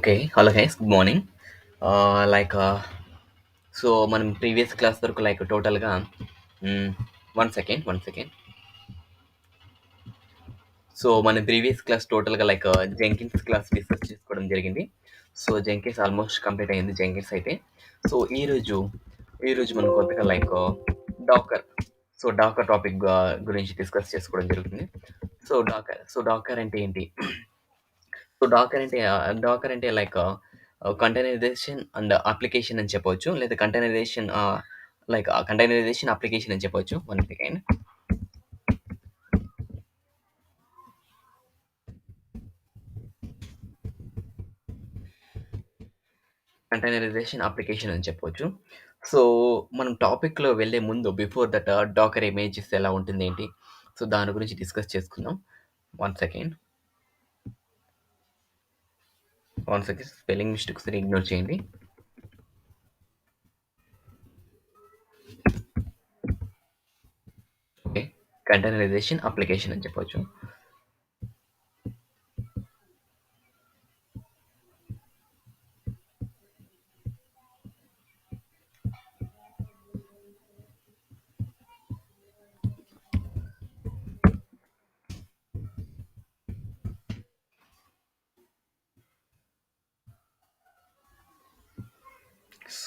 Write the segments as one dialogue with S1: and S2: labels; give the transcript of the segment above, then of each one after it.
S1: Okay. Hello guys. Good morning. Like so, మనం previous class వరకు like టోటల్‌గా hmm. 1 second, 1 second. So, మన previous class టోటల్‌గా like Jenkins class discuss చేసుకోవడం జరిగింది. సో, జెంకిన్స్ ఆల్మోస్ట్ కంప్లీట్ అయింది జెంకిన్స్ అయితే. సో, ఈరోజు మనం కొత్తగా like Docker. So, Docker topic గురించి డిస్కస్ చేసుకోవడం జరుగుతుంది. సో, డాకర్ అంటే ఏంటి? డాకర్ అంటే లైక్ కంటైనరైజేషన్ అండ్ అప్లికేషన్ అని చెప్పొచ్చు. లేదా కంటైనరైజేషన్ అప్లికేషన్ అని చెప్పొచ్చు. One second. కంటైనరైజేషన్ అప్లికేషన్ అని చెప్పొచ్చు. సో, మనం టాపిక్‌లో వెళ్ళే ముందు బిఫోర్ దట్ డాకర్ ఇమేజెస్ ఎలా ఉంటుంది ఏంటి? సో, దాని గురించి డిస్కస్ చేసుకుందాం. One second. One second. Spelling మిస్టేక్స్‌ని ఇగ్నోర్ చేయండి. ఓకే. కంటైనరైజేషన్ అప్లికేషన్ అని చెప్పొచ్చు.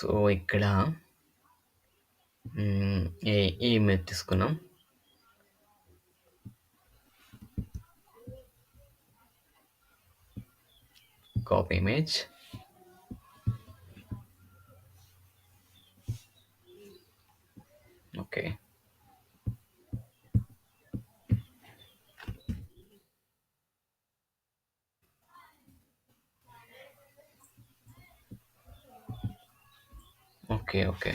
S1: సో, ఇక్కడ హ్మ్. ఈ ఇమేజ్ తీసుకున్నాం. Copy image. Okay. Okay.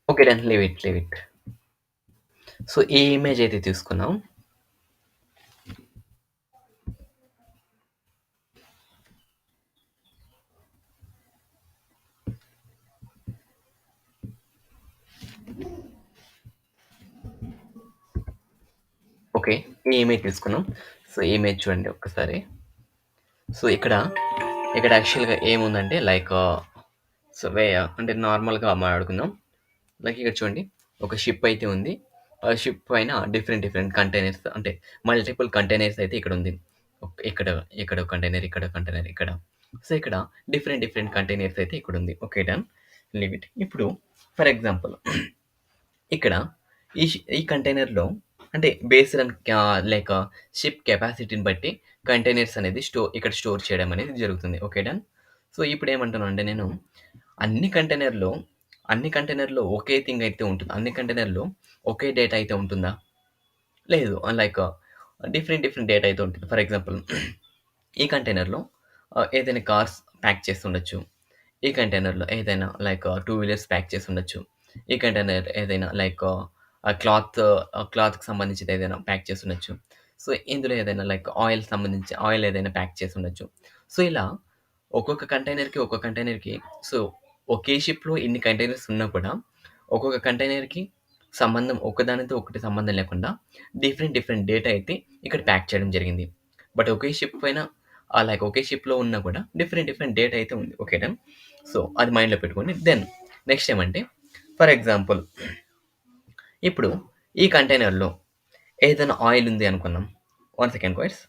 S1: Okay. Done. Leave it. So, ఈ ఇమేజ్ అయితే తీసుకున్నాం. ఓకే. ఈ ఇమేజ్ తీసుకున్నాం. సో, ఈ ఇమేజ్ చూడండి ఒక్కసారి. సో, ఇక్కడ యాక్చువల్‌గా ఏముందంటే లైక్ సో, అంటే నార్మల్‌గా మాట్లాడుకుందాం. లైక్ ఇక్కడ చూడండి. ఒక షిప్ అయితే ఉంది. ఆ షిప్ పైన డిఫరెంట్ కంటైనర్స్ అంటే మల్టిపుల్ కంటైనర్స్ అయితే ఇక్కడుంది. ఇక్కడ, ఇక్కడ ఒక కంటైనర్, ఇక్కడ కంటైనర్, ఇక్కడ. సో, ఇక్కడ డిఫరెంట్ కంటైనర్స్ అయితే ఇక్కడుంది. ఓకే. డన్. Leave it. ఇప్పుడు ఫర్ ఎగ్జాంపుల్ ఇక్కడ ఈ కంటైనర్‌లో అంటే బేస్డ్ ఆన్ లైక్ షిప్ కెపాసిటీని బట్టి కంటైనర్స్ అనేది ఇక్కడ స్టోర్ చేయడం అనేది జరుగుతుంది. ఓకే. డన్. సో, ఇప్పుడేమంటున్నానంటే నేను అన్ని కంటైనర్‌లో అన్ని కంటైనర్‌లో ఒకే థింగ్ అయితే ఉంటుంది. అన్ని కంటైనర్‌లో ఒకే డేటా అయితే ఉంటుందా? లేదు. లైక్ డిఫరెంట్ డేటా అయితే ఉంటుంది. ఫర్ ఎగ్జాంపుల్ ఈ కంటైనర్‌లో ఏదైనా కార్స్ ప్యాక్ చేసుండొచ్చు. ఈ కంటైనర్‌లో ఏదైనా లైక్ 2 వీలర్స్ ప్యాక్ చేసుండొచ్చు. ఈ కంటైనర్ ఏదైనా లైక్ క్లాత్‌కి సంబంధించింది ఏదైనా ప్యాక్ చేసుండొచ్చు. సో, ఇందులో ఏదైనా లైక్ ఆయిల్ ఏదైనా ప్యాక్ చేసుండొచ్చు. సో, ఇలా ఒక్కొక్క కంటైనర్‌కి సో, ఒకే షిప్‌లో ఇన్ని కంటైనర్స్ ఉన్నా కూడా ఒక్కొక్క కంటైనర్‌కి ఒకదానితో ఒకటి సంబంధం లేకుండా డిఫరెంట్ డేటా అయితే ఇక్కడ ప్యాక్ చేయడం జరిగింది. బట్ ఒకే షిప్ పైన లైక్ ఒకే షిప్‌లో ఉన్నా కూడా డిఫరెంట్ డేటా అయితే ఉంది. ఓకే. డన్. సో, అది మైండ్‌లో పెట్టుకోండి. దెన్ నెక్స్ట్ ఏమంటే ఫర్ ఎగ్జాంపుల్ ఇప్పుడు ఈ కంటైనర్‌లో ఏదైనా ఆయిల్ ఉంది అనుకుందాం. One second guys.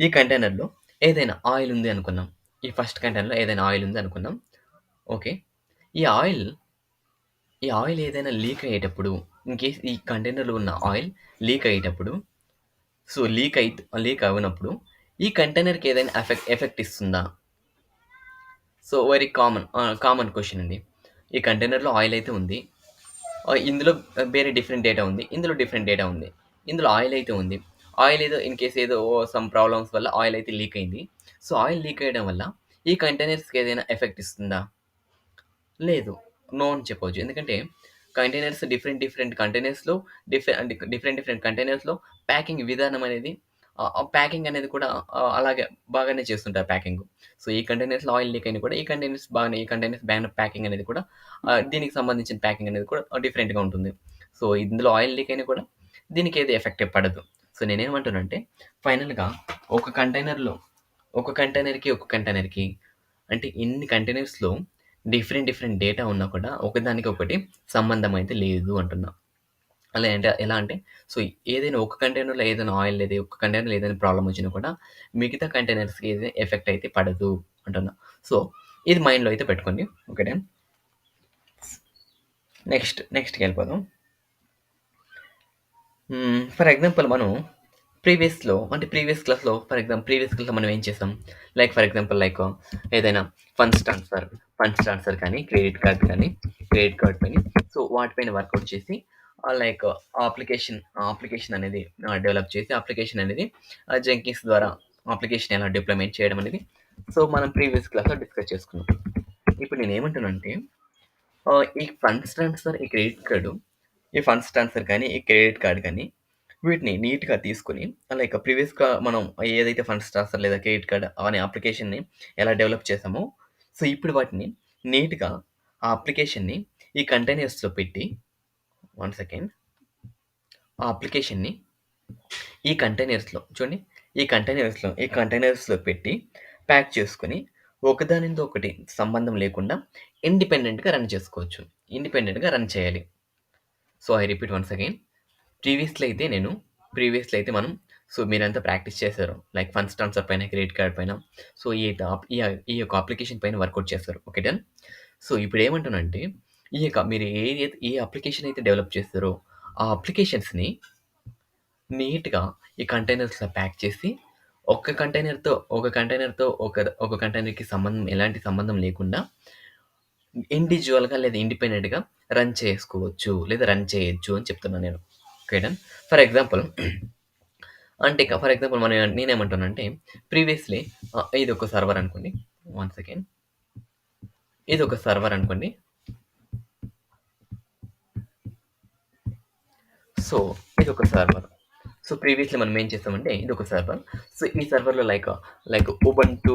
S1: ఈ కంటైనర్‌లో ఏదైనా ఆయిల్ ఉంది అనుకుందాం. ఈ ఫస్ట్ కంటైనర్‌లో ఏదైనా ఆయిల్ ఉంది అనుకుందాం. ఓకే. ఈ ఆయిల్ ఈ ఆయిల్ ఏదైనా లీక్ అయ్యేటప్పుడు ఇన్‌కేస్ ఈ కంటైనర్‌లో ఉన్న ఆయిల్ లీక్ అయ్యేటప్పుడు సో, లీక్ అవ్వనప్పుడు ఈ కంటైనర్‌కి ఏదైనా ఎఫెక్ట్ ఇస్తుందా? సో, వెరీ కామన్ క్వెషన్ అండి. ఈ కంటైనర్‌లో ఆయిల్ అయితే ఉంది. ఇందులో వేరే డిఫరెంట్ డేటా ఉంది. ఇందులో డిఫరెంట్ డేటా ఉంది. ఇందులో ఆయిల్ అయితే ఉంది. ఆయిల్ ఏదో ఇన్‌కేస్ ఏదో సమ్ ప్రాబ్లమ్స్ వల్ల ఆయిల్ అయితే లీక్ అయింది. సో, ఆయిల్ లీక్ అయ్యడం వల్ల ఈ కంటైనర్స్‌కి ఏదైనా ఎఫెక్ట్ ఇస్తుందా? లేదు. నో అని చెప్పొచ్చు. ఎందుకంటే కంటైనర్స్ డిఫరెంట్ కంటైనర్స్‌లో అంటే డిఫరెంట్ కంటైనర్స్‌లో ప్యాకింగ్ విధానం అనేది ప్యాకింగ్ అనేది కూడా అలాగే బాగానే చేస్తుంటారు ప్యాకింగు. సో, ఈ కంటైనర్స్‌లో ఆయిల్ లీక్ అయినా కూడా ఈ కంటైనర్స్ బాగానే ప్యాకింగ్ అనేది కూడా దీనికి సంబంధించిన ప్యాకింగ్ అనేది కూడా డిఫరెంట్‌గా ఉంటుంది. సో, ఇందులో ఆయిల్ లీక్ అయినా కూడా దీనికి ఏది ఎఫెక్ట్ పడదు. సో, నేనేమంటున్నానంటే ఫైనల్‌గా ఒక కంటైనర్‌లో ఒక కంటైనర్‌కి అంటే ఇన్ని కంటైనర్స్‌లో డిఫరెంట్ డేటా ఉన్నా కూడా ఒకదానికొకటి సంబంధం అయితే లేదు అంటున్నా. అలా అంటే ఎలా అంటే సో, ఏదైనా ఒక కంటైనర్‌లో ఏదైనా ఆయిల్ లేదా ఒక కంటైనర్‌లో ఏదైనా ప్రాబ్లమ్ వచ్చినా కూడా మిగతా కంటైనర్స్‌కి ఏది ఎఫెక్ట్ అయితే పడదు అంటున్నా. సో, ఇది మైండ్‌లో అయితే పెట్టుకోండి. ఓకేనా? నెక్స్ట్‌కెళ్ళిపోదాం. ఫర్ ఎగ్జాంపుల్ మనం ప్రీవియస్ క్లాస్‌లో ప్రీవియస్ క్లాస్‌లో మనం ఏం చేసాం? లైక్ ఏదైనా ఫండ్స్ ట్రాన్స్‌ఫర్ కానీ, క్రెడిట్ కార్డ్ పైన సో, వాటిపైన వర్కౌట్ చేసి లైక్ అప్లికేషన్ అనేది డెవలప్ చేసి అప్లికేషన్ అనేది జెంకిన్స్ ద్వారా అప్లికేషన్ ఎలా డిప్లాయ్‌మెంట్ చేయడం అనేది సో, మనం ప్రీవియస్ క్లాస్‌లో డిస్కస్ చేసుకున్నాం. ఇప్పుడు నేనేమంటున్నానంటే ఈ ఫండ్స్ ట్రాన్స్‌ఫర్, ఈ ఫండ్స్ ట్రాన్స్‌ఫర్ కానీ, ఈ క్రెడిట్ కార్డ్ కానీ వీటిని నీట్‌గా తీసుకొని ప్రీవియస్‌గా మనం ఏదైతే ఫండ్స్ ట్రాన్స్‌ఫర్ లేదా క్రెడిట్ కార్డ్ అనే అప్లికేషన్‌ని ఎలా డెవలప్ చేసామో, సో, ఇప్పుడు వాటిని నీట్‌గా ఆ అప్లికేషన్‌ని ఈ కంటైనర్స్‌లో పెట్టి వన్ సెకండ్. ఆ అప్లికేషన్‌ని ఈ కంటైనర్స్‌లో చూడండి. ఈ కంటైనర్స్‌లో పెట్టి ప్యాక్ చేసుకొని ఒకదానితో ఒకటి సంబంధం లేకుండా ఇండిపెండెంట్‌గా రన్ చేసుకోవచ్చు. ఇండిపెండెంట్‌గా రన్ చేయాలి. So, I repeat once again. ప్రీవియస్‌లో అయితే మనం సో, మీరంతా ప్రాక్టీస్ చేశారు. లైక్ ఫండ్స్ ట్రాన్స్‌ఫర్ పైన, క్రెడిట్ కార్డ్ పైన. సో, ఈ యొక్క అప్లికేషన్ పైన వర్కౌట్ చేస్తారు. Okay done. సో, ఇప్పుడేమంటానంటే మీరు ఏ అప్లికేషన్ అయితే డెవలప్ చేస్తారో ఆ అప్లికేషన్స్‌ని నీట్‌గా ఈ కంటైనర్స్‌లో ప్యాక్ చేసి ఒక కంటైనర్‌కి ఎలాంటి సంబంధం లేకుండా ఇండివిడ్యువల్‌గా లేదా ఇండిపెండెంట్‌గా రన్ చేయొచ్చు అని చెప్తున్నాను నేను. Okay done. ఫర్ ఎగ్జాంపుల్ నేనేమంటానంటే ప్రీవియస్‌లీ ఇదొక సర్వర్ అనుకోండి. One second. ఇదొక సర్వర్ అనుకోండి. సో, ఇదొక సర్వర్. సో, ప్రీవియస్‌లీ మనం ఏం చేసామంటే ఇదొక సర్వర్. సో, ఈ సర్వర్‌లో లైక్ ఉబుంటూ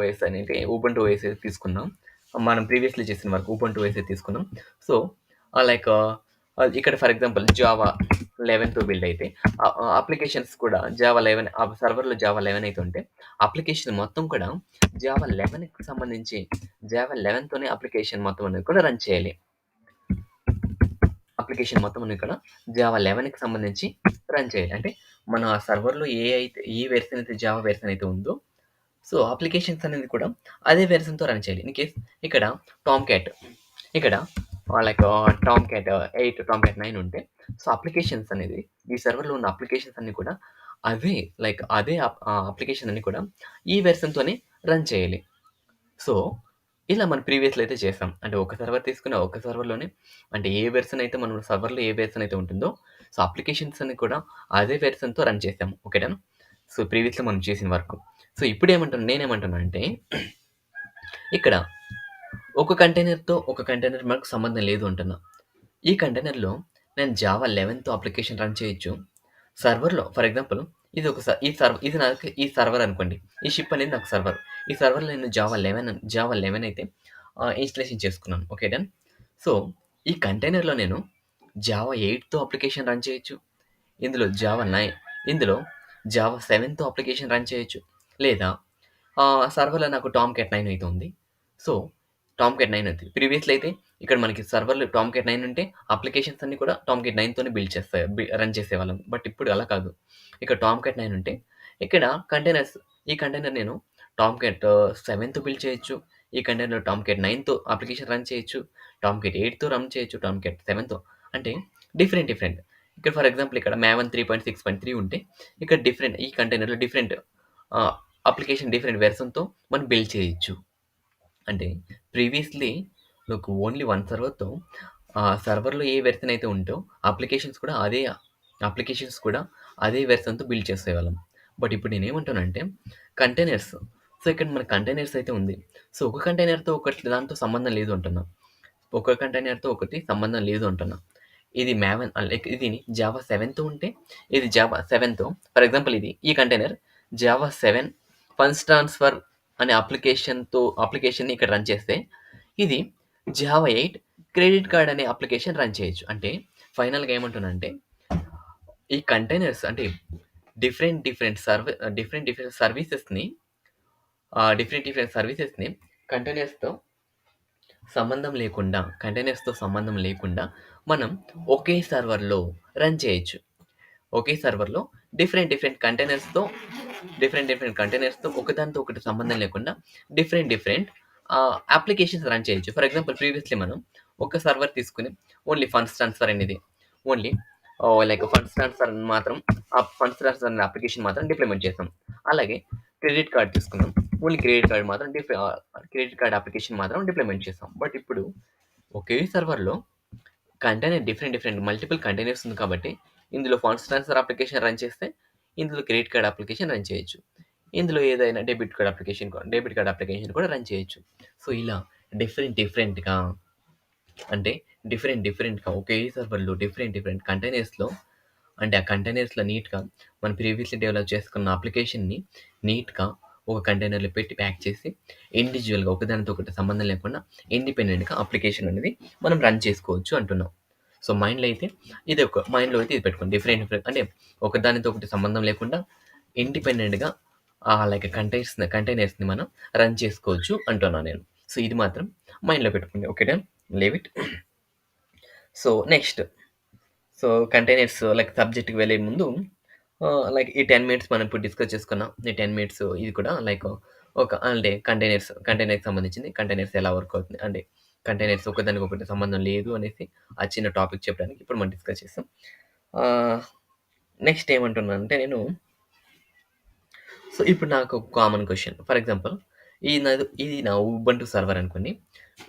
S1: ఓఎస్ అయితే తీసుకున్నాం. మనం ప్రీవియస్‌లీ చేసిన వర్క్ ఉబుంటూ ఓఎస్ అయితే తీసుకున్నాం. సో, లైక్ ఇక్కడ ఫర్ ఎగ్జాంపుల్ జావా 11తో బిల్డ్ అయితే అప్లికేషన్స్ కూడా జావా 11 ఆ సర్వర్‌లో జావా 11 అయితే ఉంటే అప్లికేషన్ మొత్తం కూడా జావా 11కి సంబంధించి జావా 11తోనే అప్లికేషన్ మొత్తం అనేది కూడా రన్ చేయాలి. అప్లికేషన్ మొత్తం అన్ని ఇక్కడ జావా 11కి సంబంధించి రన్ చేయాలి. అంటే మన సర్వర్‌లో ఏ వెర్షన్ అయితే జావా వెర్షన్ అయితే ఉందో, సో, అప్లికేషన్స్ అనేది కూడా అదే వెర్షన్‌తో రన్ చేయాలి. ఇన్ కేస్ ఇక్కడ టామ్ క్యాట్ ఇక్కడ టామ్ క్యాట్ 8, టామ్ క్యాట్ 9 ఉంటే, సో, అప్లికేషన్స్ అనేది ఈ సర్వర్‌లో ఉన్న అప్లికేషన్స్ అన్నీ కూడా అవే అదే అప్లికేషన్ అన్నీ కూడా ఈ వెర్షన్‌తోనే రన్ చేయాలి. సో, ఇలా మనం ప్రీవియస్‌లో అయితే చేసాం. అంటే ఒక సర్వర్ తీసుకొని, ఒక సర్వర్‌లోనే అంటే ఏ వెర్షన్ అయితే ఉంటుందో, సో, అప్లికేషన్స్ అన్ని కూడా అదే వెర్షన్‌తో రన్ చేసాము. ఓకేనా? సో, ప్రీవియస్‌లో మనం చేసిన వర్క్. సో, నేనేమంటున్నానంటే ఇక్కడ ఒక కంటైనర్ మనకు సంబంధం లేదు అంటున్నా. ఈ కంటైనర్‌లో నేను జావా 11తో అప్లికేషన్ రన్ చేయొచ్చు. సర్వర్‌లో ఫర్ ఎగ్జాంపుల్ ఇది ఒక స ఈ సర్వ్ ఇది నాకు ఈ సర్వర్ అనుకోండి. ఈ షిప్ అనేది నాకు సర్వర్. ఈ సర్వర్‌లో నేను జావా 11 అయితే ఇన్‌స్టాలేషన్ చేసుకున్నాను. Okay done. సో, ఈ కంటైనర్‌లో నేను జావా 8తో అప్లికేషన్ రన్ చేయొచ్చు. ఇందులో జావా 9 ఇందులో జావా 7తో అప్లికేషన్ రన్ చేయొచ్చు. లేదా సర్వర్‌లో నాకు టామ్ క్యాట్ 9 అయితే ఉంది. సో, టామ్ క్యాట్ 9 ఉంది. ప్రీవియస్‌లో అయితే ఇక్కడ మనకి సర్వర్‌లో టామ్ క్యాట్ 9 ఉంటే అప్లికేషన్స్ అన్నీ కూడా టామ్ క్యాట్ 9తోనే రన్ చేసేవాళ్ళం. బట్ ఇప్పుడు అలా కాదు. ఇక్కడ టామ్ క్యాట్ 9 ఉంటే ఇక్కడ ఈ కంటైనర్ నేను టామ్ క్యాట్ 7తో బిల్డ్ చేయొచ్చు. ఈ కంటైనర్‌లో టామ్ క్యాట్ 9తో అప్లికేషన్ రన్ చేయొచ్చు. టామ్ క్యాట్ 8తో రన్ చేయొచ్చు. టామ్ క్యాట్ 7తో అంటే డిఫరెంట్. ఇక్కడ ఫర్ ఎగ్జాంపుల్ ఇక్కడ మావెన్ 3.6.3 ఉంటే ఇక్కడ ఈ కంటైనర్‌లో ఆహ్, డిఫరెంట్ వెర్షన్‌తో మనం బిల్డ్ చేయొచ్చు. అంటే ప్రీవియస్‌లీ నాకు ఓన్లీ వన్ సర్వర్‌తో సర్వర్‌లో ఏ వెర్షన్ అయితే ఉందో అప్లికేషన్స్ కూడా అదే వెర్షన్‌తో బిల్డ్ చేసేవాళ్ళం. బట్ ఇప్పుడు నేనేమంటానంటే కంటైనర్స్. సో, ఇక్కడ మన కంటైనర్స్ అయితే ఉంది. సో, ఒక కంటైనర్‌తో ఒకటి దాంతో సంబంధం లేదు అంటున్నా. ఒక కంటైనర్‌తో ఒకటి సంబంధం లేదు అంటున్నా. ఇది మావెన్ లైక్ ఇది జావా 7తో ఉంటే, ఇది జావా 7తో ఫర్ ఎగ్జాంపుల్ ఈ కంటైనర్ జావా 7 ఫండ్స్ ట్రాన్స్‌ఫర్ అనే అప్లికేషన్‌ని ఇక్కడ రన్ చేస్తే, ఇది జావా 8 క్రెడిట్ కార్డ్ అనే అప్లికేషన్ రన్ చేయొచ్చు. అంటే ఫైనల్‌గా ఏమంటున్నానంటే, ఈ కంటైనర్స్ అంటే డిఫరెంట్ డిఫరెంట్ సర్వీసెస్‌ని డిఫరెంట్ సర్వీసెస్‌ని కంటైనర్స్‌తో కంటైనర్స్‌తో సంబంధం లేకుండా మనం ఒకే సర్వర్‌లో రన్ చేయొచ్చు. ఒకే సర్వర్‌లో డిఫరెంట్ డిఫరెంట్ కంటైనర్స్‌తో ఒకదానితో ఒకటి సంబంధం లేకుండా డిఫరెంట్ అప్లికేషన్స్ రన్ చేయొచ్చు. ఫర్ ఎగ్జాంపుల్ ప్రీవియస్‌లీ మనం ఒక సర్వర్ తీసుకొని ఓన్లీ ఫండ్స్ ట్రాన్స్‌ఫర్ అనేది ఓన్లీ లైక్ ఫండ్స్ ట్రాన్స్‌ఫర్ మాత్రం ఆ ఫండ్స్ ట్రాన్స్‌ఫర్ అనే అప్లికేషన్ మాత్రం డిప్లిమెంట్ చేసాం. అలాగే క్రెడిట్ కార్డ్ తీసుకున్నాం. ఓన్లీ క్రెడిట్ కార్డ్ అప్లికేషన్ మాత్రం డిప్లిమెంట్ చేసాం. బట్ ఇప్పుడు ఒకే సర్వర్‌లో డిఫరెంట్ మల్టిపుల్ కంటైనర్స్ ఉంది కాబట్టి, ఇందులో ఫండ్స్ ట్రాన్స్‌ఫర్ అప్లికేషన్ రన్ చేస్తే, ఇందులో క్రెడిట్ కార్డ్ అప్లికేషన్ రన్ చేయొచ్చు. ఇందులో ఏదైనా డెబిట్ కార్డ్ అప్లికేషన్ కూడా రన్ చేయొచ్చు. సో, ఇలా డిఫరెంట్‌గా అంటే డిఫరెంట్‌గా ఒకే సర్వర్‌లో డిఫరెంట్ కంటైనర్స్‌లో అంటే ఆ కంటైనర్స్‌లో నీట్‌గా మనం ప్రీవియస్‌లీ డెవలప్ చేసుకున్న అప్లికేషన్‌ని నీట్‌గా ఒక కంటైనర్‌లో పెట్టి ప్యాక్ చేసి, ఇండివిడ్యువల్‌గా ఒకదానితో ఒకటి సంబంధం లేకుండా ఇండిపెండెంట్‌గా అప్లికేషన్ అనేది మనం రన్ చేసుకోవచ్చు అంటున్నాం. సో, మైండ్‌లో అయితే ఇది పెట్టుకోండి. డిఫరెంట్ అంటే ఒకదానితో ఒకటి సంబంధం లేకుండా ఇండిపెండెంట్‌గా లైక్ కంటైనర్స్‌ని మనం రన్ చేసుకోవచ్చు అంటున్నా నేను. సో, ఇది మాత్రం మైండ్‌లో పెట్టుకోండి. Okay done. Leave it. So, next containers like సబ్జెక్ట్‌కి వెళ్ళే ముందు లైక్ ఈ 10 మినిట్స్ మనం ఇప్పుడు డిస్కస్ చేసుకున్నాం. ఈ 10 మినిట్స్ ఇది కూడా లైక్ అంటే కంటైనర్‌కి సంబంధించింది. కంటైనర్స్ ఎలా వర్క్ అవుతుంది అంటే కంటైనర్స్ ఒకదానికొకటి సంబంధం లేదు అనేసి ఆ చిన్న టాపిక్ చెప్పడానికి ఇప్పుడు మనం డిస్కస్ చేసాం. ఆహ్, నెక్స్ట్ ఏమంటున్నానంటే నేను ఇప్పుడు నాకు ఒక కామన్ క్వెషన్. ఫర్ ఎగ్జాంపుల్ ఇది నా ఉబుంటు సర్వర్ అనుకోండి.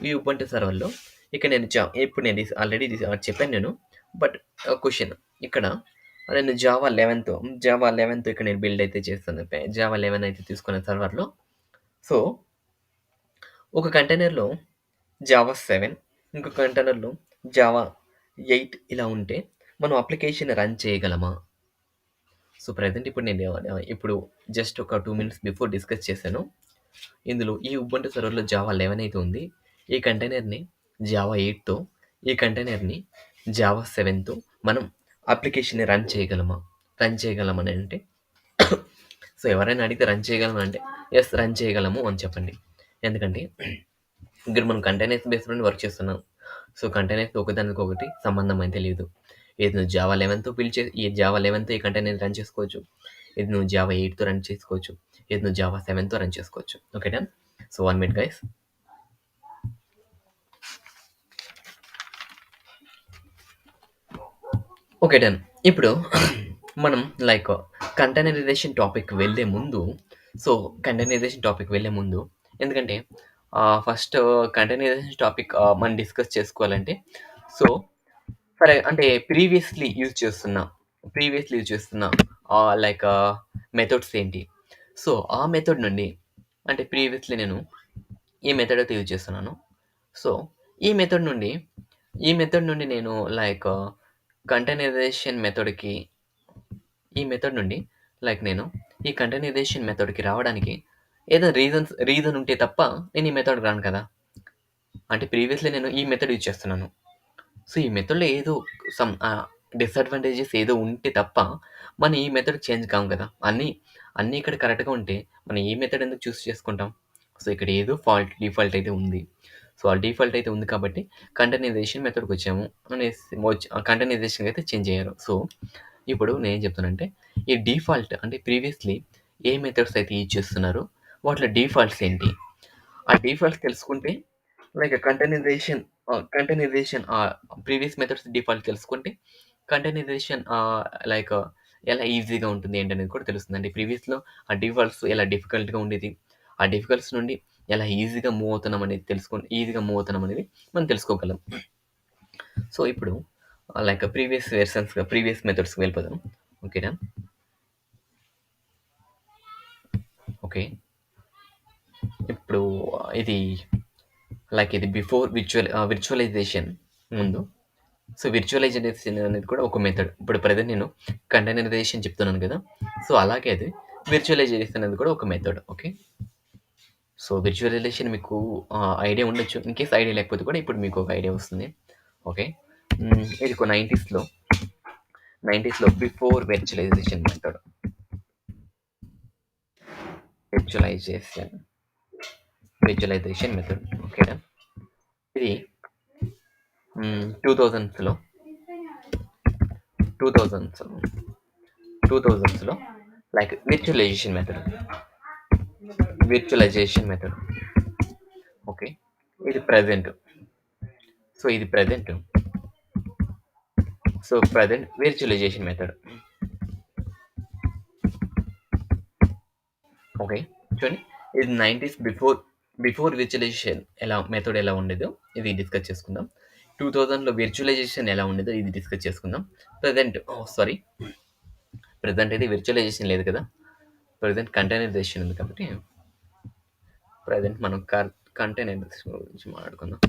S1: ఈ ఉబుంటు సర్వర్‌లో ఇక్కడ నేను ఇప్పుడు నేను ఆల్రెడీ చెప్పాను నేను. బట్ క్వెషన్ ఇక్కడ నేను జావా 11తో ఇక్కడ నేను బిల్డ్ అయితే చేస్తాను. జావా 11 అయితే తీసుకున్న సర్వర్‌లో. సో, ఒక కంటైనర్‌లో జావా 7 ఇంకొక కంటైనర్‌లో జావా 8 ఇలా ఉంటే మనం అప్లికేషన్ రన్ చేయగలమా? సో, ప్రెజెంట్ ఇప్పుడు జస్ట్ ఒక 2 మినిట్స్ బిఫోర్ డిస్కస్ చేశాను. ఇందులో ఈ ఉబుంటు సర్వర్‌లో జావా 11 అయితే ఉంది. ఈ కంటైనర్‌ని జావా 8తో, ఈ కంటైనర్‌ని జావా 7తో మనం అప్లికేషన్‌ని రన్ చేయగలమా? రన్ చేయగలమని అంటే సో, ఎవరైనా అడిగితే రన్ చేయగలమా అంటే, యెస్ రన్ చేయగలము అని చెప్పండి. ఎందుకంటే ఇక్కడ మనం కంటైనర్స్ బేస్డ్ వర్క్ చేస్తున్నాం. సో, కంటైనర్స్ ఒకదానికొకటి సంబంధం అయితే లేదు. ఇది నువ్వు జావా 11తో ఈ జావా 11తో ఈ కంటైనర్ రన్ చేసుకోవచ్చు. ఇది నువ్వు జావా 8తో రన్ చేసుకోవచ్చు. ఇది నువ్వు జావా 7తో రన్ చేసుకోవచ్చు. Okay done. So, 1 minute guys. Okay done. ఇప్పుడు మనం లైక్ కంటైనరైజేషన్ టాపిక్ వెళ్ళే ముందు ఎందుకంటే ఫస్ట్ కంటైనరైజేషన్ టాపిక్ మనం డిస్కస్ చేసుకోవాలంటే సో, అంటే ప్రీవియస్‌లీ యూజ్ చేస్తున్న లైక్ మెథడ్స్ ఏంటి? సో, ఆ మెథడ్ నుండి అంటే ప్రీవియస్‌లీ నేను ఈ మెథడ్ అయితే యూజ్ చేస్తున్నాను. సో, ఈ మెథడ్ నుండి నేను లైక్ కంటైనరైజేషన్ మెథడ్‌కి ఈ మెథడ్ నుండి నేను ఈ కంటైనరైజేషన్ మెథడ్‌కి రావడానికి ఏదో రీజన్ ఉంటే తప్ప నేను ఈ మెథడ్‌కి రాను కదా! అంటే ప్రీవియస్‌లీ నేను ఈ మెథడ్ యూజ్ చేస్తున్నాను. సో, ఈ మెథడ్‌లో ఏదో డిసడ్వాంటేజెస్ ఏదో ఉంటే తప్ప మనం ఈ మెథడ్‌కి చేంజ్ కాము కదా! అన్నీ ఇక్కడ కరెక్ట్‌గా ఉంటే మనం ఈ మెథడ్ ఎందుకు చూస్ చేసుకుంటాం? సో, ఇక్కడ ఏదో డిఫాల్ట్ అయితే ఉంది. సో, ఆ డిఫాల్ట్ అయితే ఉంది కాబట్టి కంటైనరైజేషన్ మెథడ్‌కొచ్చాము కంటైనరైజేషన్‌కి అయితే చేంజ్ అయ్యారు. సో, ఇప్పుడు నేనేం చెప్తానంటే ఈ డిఫాల్ట్ అంటే ప్రీవియస్‌లీ ఏ మెథడ్స్ అయితే యూజ్ చేస్తున్నారో వాటిలో డిఫాల్ట్స్ ఏంటి? ఆ డిఫాల్ట్స్ తెలుసుకుంటే like containerization previous methods default తెలుసుకుంటే కంటైనరైజేషన్ లైక్ ఎలా ఈజీగా ఉంటుంది ఏంటనేది కూడా తెలుస్తుందండి. ప్రీవియస్‌లో ఆ డిఫాల్ట్స్ ఎలా డిఫికల్ట్‌గా ఉండేది. ఆ డిఫికల్ట్స్ నుండి ఎలా ఈజీగా మూవ్ అవుతున్నాం అనేది మనం తెలుసుకోగలం. సో, ఇప్పుడు లైక్ ప్రీవియస్ మెథడ్స్‌కి వెళ్ళిపోదాం. ఓకేనా? ఓకే. ఇప్పుడు ఇది ఇది బిఫోర్ విర్చువలైజేషన్ ముందు. సో, విర్చువలైజేషన్ అనేది కూడా ఒక మెథడ్. ఇప్పుడు ప్రెజెంట్ నేను కంటైనరైజేషన్ చెప్తున్నాను కదా! సో, అలాగే అది విర్చువలైజేషన్ అనేది కూడా ఒక మెథడ్. ఓకే. సో, విర్చువలైజేషన్ మీకు ఐడియా ఉండొచ్చు. ఇన్‌కేస్ ఐడియా లేకపోతే కూడా ఇప్పుడు మీకు ఒక ఐడియా వస్తుంది. ఓకే. ఇది 90స్‌లో before virtualization method. Virtualization visualization method. Okay. Done. ఇది 2000స్‌లో 2000స్ 2000స్‌లో విర్చువలైజేషన్ మెథడ్. ఓకే. ఇది ప్రెజెంట్. సో, ఇది present. So, present virtualization method. Okay. చూడండి. ఇది 90స్ బిఫోర్ విర్చువలైజేషన్ మెథడ్ ఎలా ఉండేదో ఇది డిస్కస్ చేసుకుందాం. 2000లో విర్చువలైజేషన్ ఎలా ఉండేదో ఇది డిస్కస్ చేసుకుందాం. సారీ. ప్రెజెంట్ అయితే విర్చువలైజేషన్ లేదు కదా! ప్రెజెంట్ కంటైనరైజేషన్ ఉంది కాబట్టి ప్రెజెంట్ మనం కంటైనరైజేషన్ గురించి మాట్లాడుకుందాం.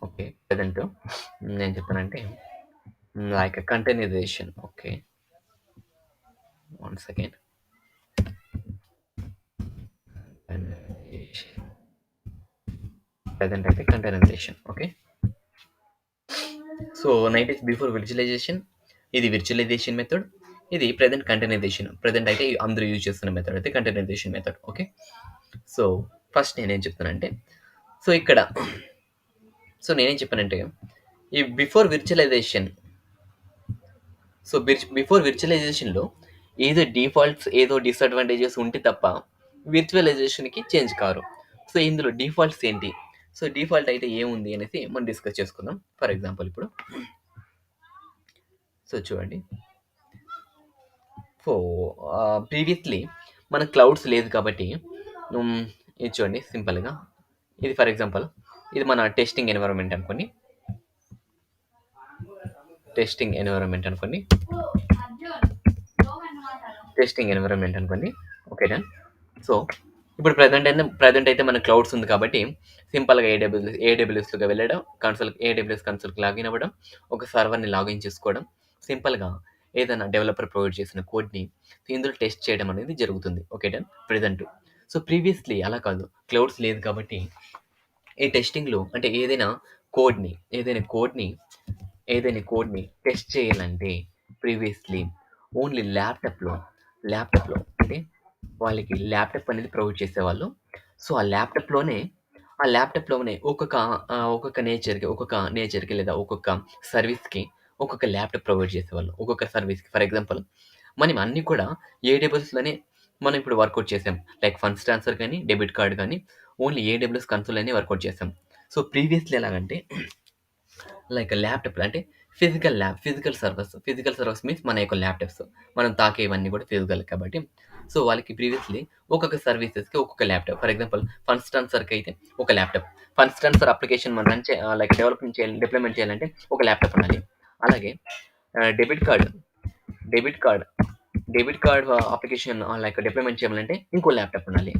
S1: ఓకే. ప్రెజెంట్ నేను చెప్తానంటే containerization. Okay. One second. Present అయితే కంటైనరైజేషన్. ఓకే. సో, 90స్ బిఫోర్ విర్చువలైజేషన్. ఇది విర్చువలైజేషన్ మెథడ్. ఇది ప్రెజెంట్ కంటైనరైజేషన్. ప్రెజెంట్ అయితే అందరూ యూజ్ చేస్తున్న మెథడ్ అయితే containerization method. Okay. So, first నేనేం చెప్తానంటే సో, ఇక్కడ నేనేం చెప్పానంటే ఈ బిఫోర్ విర్చువలైజేషన్ బిఫోర్ విర్చువలైజేషన్‌లో ఏదో డిఫాల్ట్స్, ఏదో డిసడ్వాంటేజెస్ ఉంటే తప్ప విర్చువలైజేషన్‌కి చేంజ్ కారు. సో, ఇందులో డిఫాల్ట్స్ ఏంటి? సో, డిఫాల్ట్ అయితే ఏముంది అనేసి మనం డిస్కస్ చేసుకుందాం. ఫర్ ఎగ్జాంపుల్ ఇప్పుడు చూడండి. సో, ప్రీవియస్‌లీ మనకు క్లౌడ్స్ లేదు కాబట్టి ఇది చూడండి సింపుల్‌గా. ఇది ఫర్ ఎగ్జాంపుల్ ఇది మన టెస్టింగ్ ఎన్విరాన్మెంట్ అనుకోండి. టెస్టింగ్ ఎన్విరాన్మెంట్ అనుకోండి. ఓకే. డన్. సో, ఇప్పుడు ప్రెజెంట్ అయితే మన క్లౌడ్స్ ఉంది కాబట్టి సింపుల్‌గా ఏడబ్ల్యూఎస్‌లోకి వెళ్ళడం, ఏడబ్ల్యూఎస్ కన్సోల్‌కి లాగిన్ అవ్వడం, ఒక సర్వర్‌ని లాగిన్ చేసుకోవడం, సింపుల్‌గా ఏదైనా డెవలపర్ ప్రొవైడ్ చేసిన కోడ్‌ని ఇందులో టెస్ట్ చేయడం అనేది జరుగుతుంది. Okay. Done. Present. So, previously అలా కాదు. క్లౌడ్స్ లేదు కాబట్టి ఈ టెస్టింగ్‌లో అంటే ఏదైనా కోడ్‌ని టెస్ట్ చేయాలంటే ప్రీవియస్‌లీ ఓన్లీ ల్యాప్‌టాప్‌లో అంటే వాళ్ళకి ల్యాప్‌టాప్ అనేది ప్రొవైడ్ చేసేవాళ్ళు. సో, ఆ ల్యాప్‌టాప్‌లోనే ఒక్కొక్క నేచర్‌కి లేదా ఒక్కొక్క సర్వీస్‌కి ఒక్కొక్క ల్యాప్‌టాప్ ప్రొవైడ్ చేసేవాళ్ళు. ఒక్కొక్క సర్వీస్‌కి ఫర్ ఎగ్జాంపుల్ మనం అన్నీ కూడా ఏడబ్ల్యూఎస్‌లోనే మనం ఇప్పుడు వర్కౌట్ చేసాం. ఫండ్స్ ట్రాన్స్‌ఫర్ గాని, డెబిట్ కార్డ్ గాని ఓన్లీ ఏడబ్ల్యూఎస్ కన్సోల్‌లోనే వర్కౌట్ చేసాం. సో, ప్రీవియస్‌లీ ఎలాగంటే ల్యాప్‌టాప్ అంటే ఫిజికల్ సర్వర్స్ మీన్స్ మన యొక్క ల్యాప్‌టాప్స్. మనం తాకేవన్నీ కూడా ఫిజికల్ కాబట్టి సో, వాళ్ళకి ప్రీవియస్‌లీ ఒక్కొక్క సర్వీసెస్‌కి ఒక్కొక్క ల్యాప్‌టాప్. ఫర్ ఎగ్జాంపుల్ ఫండ్స్ ట్రాన్స్‌ఫర్‌కి అయితే ఒక ల్యాప్‌టాప్. ఫండ్స్ ట్రాన్స్‌ఫర్ అప్లికేషన్ మనం డిప్లాయ్‌మెంట్ చేయాలంటే ఒక ల్యాప్‌టాప్ ఉండాలి. అలాగే debit card debit card debit card application deployment చేయాలంటే ఇంకో ల్యాప్‌టాప్ ఉండాలి.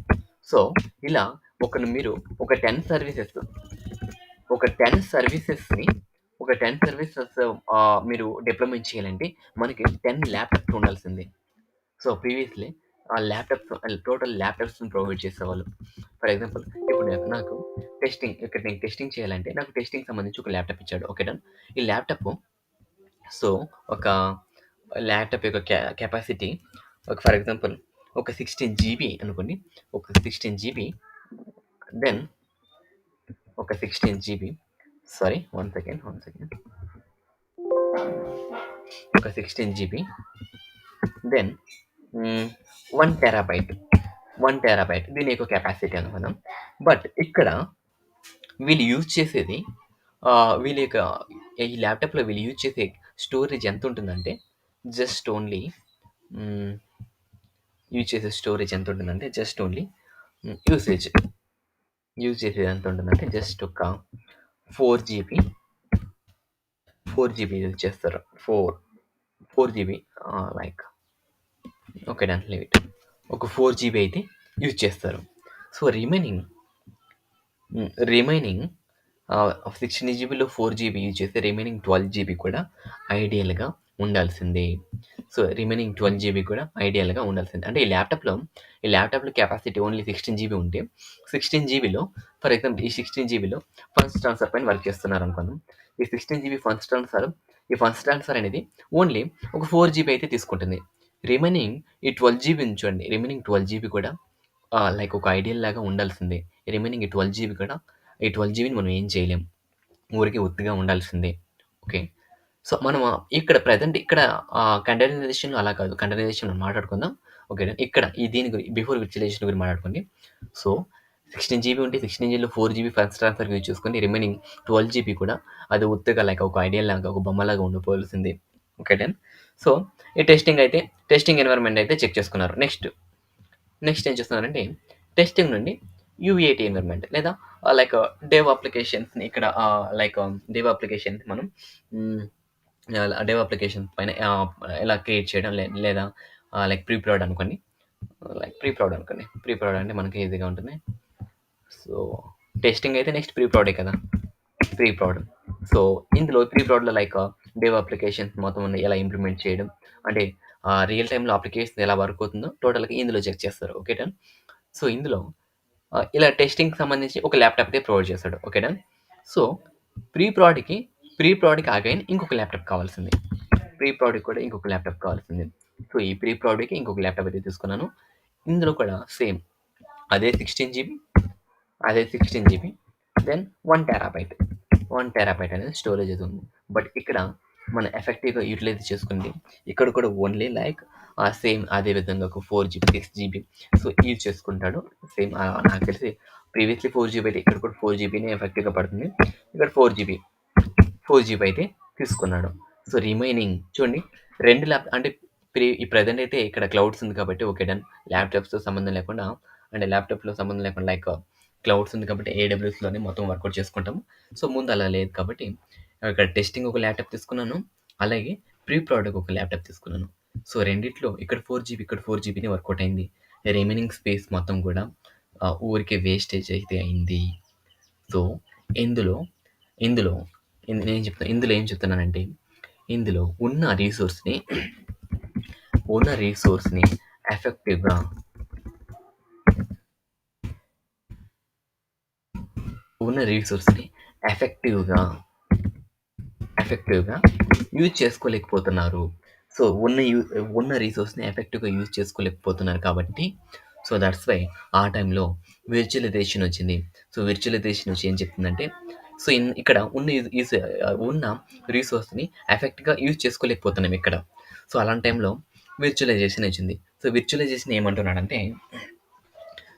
S1: సో, ఇలా మీరు ఒక 10 సర్వీసెస్ ఒక 10 సర్వీసెస్‌ని ఒక 10 సర్వీసెస్ మీరు డిప్లాయ్‌మెంట్ చేయాలంటే మనకి 10 ల్యాప్‌టాప్స్ ఉండాల్సిందే. సో, ప్రీవియస్‌లీ ఆ టోటల్ ల్యాప్‌టాప్స్‌ని ప్రొవైడ్ చేసేవాళ్ళు. ఫర్ ఎగ్జాంపుల్ ఇప్పుడు నాకు నేను టెస్టింగ్ చేయాలంటే నాకు టెస్టింగ్‌కి సంబంధించి ఒక ల్యాప్‌టాప్ ఇచ్చాడు. ఓకే. డన్. ఈ సో, ఒక ల్యాప్‌టాప్ యొక్క కెపాసిటీ ఫర్ ఎగ్జాంపుల్ ఒక 16 జీబీ అనుకోండి. ఒక 16 జీబీ దెన్ ఒక 16 జీబీ సారీ 1 సెకండ్. ఒక 16 జీబీ దెన్ 1 టెరాబైట్ దీని యొక్క కెపాసిటీ అనుకుందాం. బట్ ఇక్కడ వీళ్ళు యూజ్ చేసేది వీళ్ళ యొక్క ఈ ల్యాప్‌టాప్‌లో వీళ్ళు యూజ్ చేసే స్టోరేజ్ ఎంత ఉంటుందంటే జస్ట్ ఓన్లీ యూజ్ చేసేది ఎంత ఉంటుందంటే జస్ట్ ఒక 4 జీబీ 4 జీబీ యూజ్ చేస్తారు. 4 GB like okay done leave it. ఒక 4 జీబీ అయితే యూజ్ చేస్తారు. సో రిమైనింగ్ 16 జీబీలో 4 జీబీ యూజ్ చేస్తే రిమైనింగ్ 12 జీబీ కూడా ఐడియల్గా ఉండాల్సిందే. సో రిమైనింగ్ 12 జీబీ కూడా ఐడియల్గా ఉండాల్సిందే. అంటే ఈ ల్యాప్టాప్లో కెపాసిటీ ఓన్లీ 16 జీబీ ఉంటే 16 జీబీలో ఫర్ ఎగ్జాంపుల్ ఈ 16 జీబీలో ఫండ్స్ ట్రాన్స్ఫర్ పైన వర్క్ చేస్తున్నారు అనుకుందాం. ఈ 16 జీబీ ఫండ్స్ ట్రాన్స్ఫర్ అనేది ఓన్లీ ఒక 4 జీబీ అయితే తీసుకుంటుంది. రిమైనింగ్ ఈ 12 జీబీ ఉంచండి. రిమైనింగ్ 12 జీబీ కూడా లైక్ ఒక ఐడియల్ లాగా ఉండాల్సిందే. రిమైనింగ్ ఈ 12 జీబీ కూడా ఈ 12 జీబీని మనం ఏం చేయలేం. ఊరికే ఉత్తిగా ఉండాల్సిందే. ఓకే. సో మనం ప్రెజెంట్ ఇక్కడ కంటైనరైజేషన్‌లో అలా కాదు. కంటైనరైజేషన్ మనం మాట్లాడుకుందాం. ఓకే. ఇక్కడ దీని బిఫోర్ విర్చువలైజేషన్ గురించి మాట్లాడుకోండి. సో 16 జీబీ ఉంటే 16 జీబీలో 4 జీబీ ఫండ్స్ ట్రాన్స్ఫర్ యూజ్ చేసుకొని రిమైనింగ్ 12 జీబీ కూడా అది ఉత్తిగా లైక్ ఒక ఐడియల్ లాగా ఒక బొమ్మలాగా ఉండిపోవాల్సిందే. Okay done. సో ఈ టెస్టింగ్ ఎన్విరాన్మెంట్ అయితే చెక్ చేసుకున్నారు. నెక్స్ట్ ఏం చేస్తున్నారంటే టెస్టింగ్ నుండి యూఏటీ ఎన్విరాన్మెంట్ లేదా లైక్ డెవ్ అప్లికేషన్స్ని ఇక్కడ లైక్ డెవ్ అప్లికేషన్ మనం డెవ్ అప్లికేషన్ పైన ఎలా క్రియేట్ చేయడం లేదా లైక్ ప్రీ ప్రొడ్ అనుకోండి. ప్రీ ప్రొడ్ అంటే మనకి ఈజీగా ఉంటుంది. సో టెస్టింగ్ అయితే నెక్స్ట్ ప్రీ ప్రొడే కదా. ప్రీ ప్రొడ్. సో ఇందులో ప్రీ ప్రొడ్లో లైక్ డెవ్ అప్లికేషన్స్ మొత్తం ఎలా ఇంప్లిమెంట్ చేయడం అంటే రియల్ టైంలో అప్లికేషన్ ఎలా వర్క్ అవుతుందో టోటల్గా ఇందులో చెక్ చేస్తారు. Okay done. సో ఇందులో ఇలా టెస్టింగ్కి సంబంధించి ఒక ల్యాప్టాప్ అయితే ప్రొవైడ్ చేస్తాడు. Okay done. సో ప్రీ ప్రోడ్కి అగైన్ ఇంకొక ల్యాప్టాప్ కావాల్సింది. ప్రీ ప్రోడ్కి కూడా ఇంకొక ల్యాప్టాప్ కావాల్సింది. సో ఈ ప్రీ ప్రోడ్కి ఇంకొక ల్యాప్టాప్ అయితే తీసుకున్నాను. ఇందులో కూడా సేమ్ అదే 16 జీబీ దెన్ 1 TB అనేది స్టోరేజ్ అయితే ఉంది. బట్ ఇక్కడ మనం ఎఫెక్టివ్గా యూటిలైజ్ చేసుకుంది ఇక్కడ కూడా ఓన్లీ లైక్ సేమ్ అదే విధంగా ఒక 4 GB 6 GB సో యూజ్ చేసుకుంటాడు. సేమ్ నాకు తెలిసి ప్రీవియస్లీ 4 GB అయితే ఇక్కడ కూడా 4 GBనే ఎఫెక్టివ్గా పడుతుంది. ఇక్కడ 4 GB అయితే తీసుకున్నాడు. సో రిమైనింగ్ చూడండి 2 అంటే ఈ ప్రజెంట్ అయితే ఇక్కడ క్లౌడ్స్ ఉంది కాబట్టి ఓకే డన్. ల్యాప్టాప్లో సంబంధం లేకుండా లైక్ క్లౌడ్స్ ఉంది కాబట్టి ఏడబ్ల్యూఎస్లోనే మొత్తం వర్కౌట్ చేసుకుంటాము. సో ముందు అలా లేదు కాబట్టి ఇక్కడ టెస్టింగ్ ఒక ల్యాప్టాప్ తీసుకున్నాను. అలాగే ప్రీ ప్రోడక్ట్ ఒక ల్యాప్టాప్ తీసుకున్నాను. సో రెండిట్లో ఇక్కడ 4 GB ఇక్కడ 4 GBనే వర్కౌట్ అయింది. రిమైనింగ్ స్పేస్ మొత్తం కూడా ఊరికే వేస్టేజ్ అయితే అయింది. సో ఇందులో ఏం చెప్తున్నానంటే ఇందులో ఉన్న రీసోర్స్ని ఎఫెక్టివ్గా యూజ్ చేసుకోలేకపోతున్నారు. సో ఉన్న రీసోర్స్ని ఎఫెక్టివ్గా యూజ్ చేసుకోలేకపోతున్నారు కాబట్టి సో దట్స్ వై ఆ టైంలో విర్చువలైజేషన్ వచ్చింది. సో విర్చువలైజేషన్ వచ్చి ఏం చెప్తుందంటే సో ఇక్కడ ఉన్న రీసోర్స్ని ఎఫెక్ట్గా యూజ్ చేసుకోలేకపోతున్నాం ఇక్కడ. సో అలాంటి టైంలో విర్చువలైజేషన్ వచ్చింది. సో విర్చువలైజేషన్ ఏమంటున్నాడంటే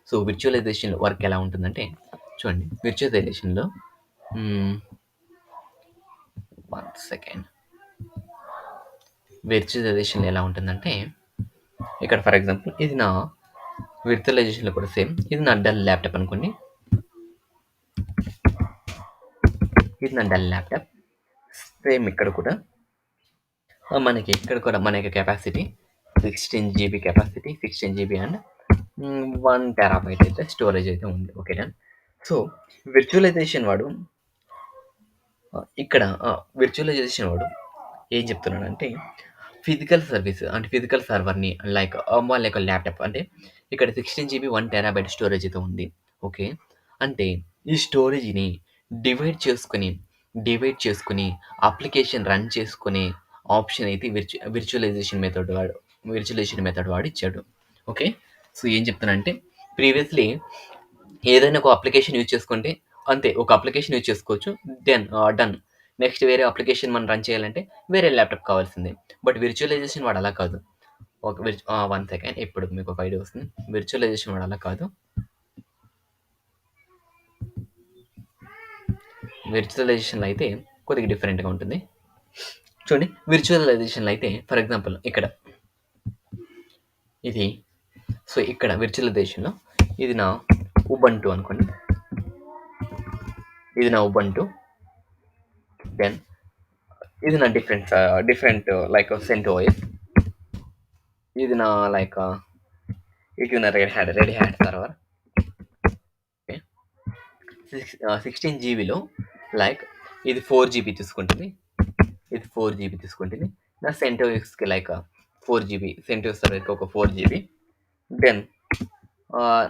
S1: సో విర్చువలైజేషన్ వర్క్ ఎలా ఉంటుందంటే చూడండి విర్చువలైజేషన్లో 1 సెకండ్ విర్చువలైజేషన్ ఎలా ఉంటుందంటే ఇక్కడ ఫర్ ఎగ్జాంపుల్ ఇది నా విర్చువలైజేషన్లో కూడా సేమ్ ఇది నా డెల్ ల్యాప్టాప్ అనుకోండి. ఇది నా డెల్ ల్యాప్టాప్ సేమ్ ఇక్కడ కూడా మనకి మన యొక్క కెపాసిటీ 16 GB అండ్ 1 TB అయితే స్టోరేజ్ అయితే ఉంది. Okay done. సో విర్చువలైజేషన్ వాడు ఏం చెప్తున్నాడంటే ఫిజికల్ సర్వర్ని లైక్ వాళ్ళ యొక్క ల్యాప్టాప్ అంటే ఇక్కడ 16 GB 1 TB స్టోరేజ్ అయితే ఉంది. ఓకే అంటే ఈ స్టోరేజ్ని డివైడ్ చేసుకుని అప్లికేషన్ రన్ చేసుకునే ఆప్షన్ అయితే విర్చువలైజేషన్ మెథడ్ వాడు ఇచ్చాడు. ఓకే. సో ఏం చెప్తానంటే ప్రీవియస్లీ ఏదైనా ఒక అప్లికేషన్ యూజ్ చేసుకుంటే అంతే ఒక అప్లికేషన్ యూజ్ చేసుకోవచ్చు డన్. నెక్స్ట్ వేరే అప్లికేషన్ మనం రన్ చేయాలంటే వేరే ల్యాప్టాప్ కావాల్సిందే. బట్ విర్చువలైజేషన్ వాడు అలా కాదు. 1 సెకండ్ ఇప్పుడు మీకు ఒక ఐడియా వస్తుంది. విర్చువలైజేషన్ వాడు అలా కాదు. విర్చువలైజేషన్లో అయితే కొద్దిగా డిఫరెంట్గా ఉంటుంది. చూడండి విర్చువలైజేషన్లో అయితే ఫర్ ఎగ్జాంపుల్ ఇక్కడ ఇది సో ఇక్కడ విర్చువలైజేషన్లో ఇది నా ఉబంటు అనుకోండి. ఇది నా ఉబంటు దెన్ ఇది నా డిఫరెంట్ లైక్ సెంట్ ఓఎస్. ఇది నా లైక్ ఇది నా రెడ్ హ్యాట్ సర్వర్. ఓకే. 16 జీబీలో లైక్ ఇది 4 జీబీ తీసుకుంటుంది. ఇది 4 జీబీ తీసుకుంటుంది. నా సెంటోఎక్స్కి లైక్ 4 జీబీ సెంటోఎక్స్ సర్వర్కి ఒక 4 జీబీ. దెన్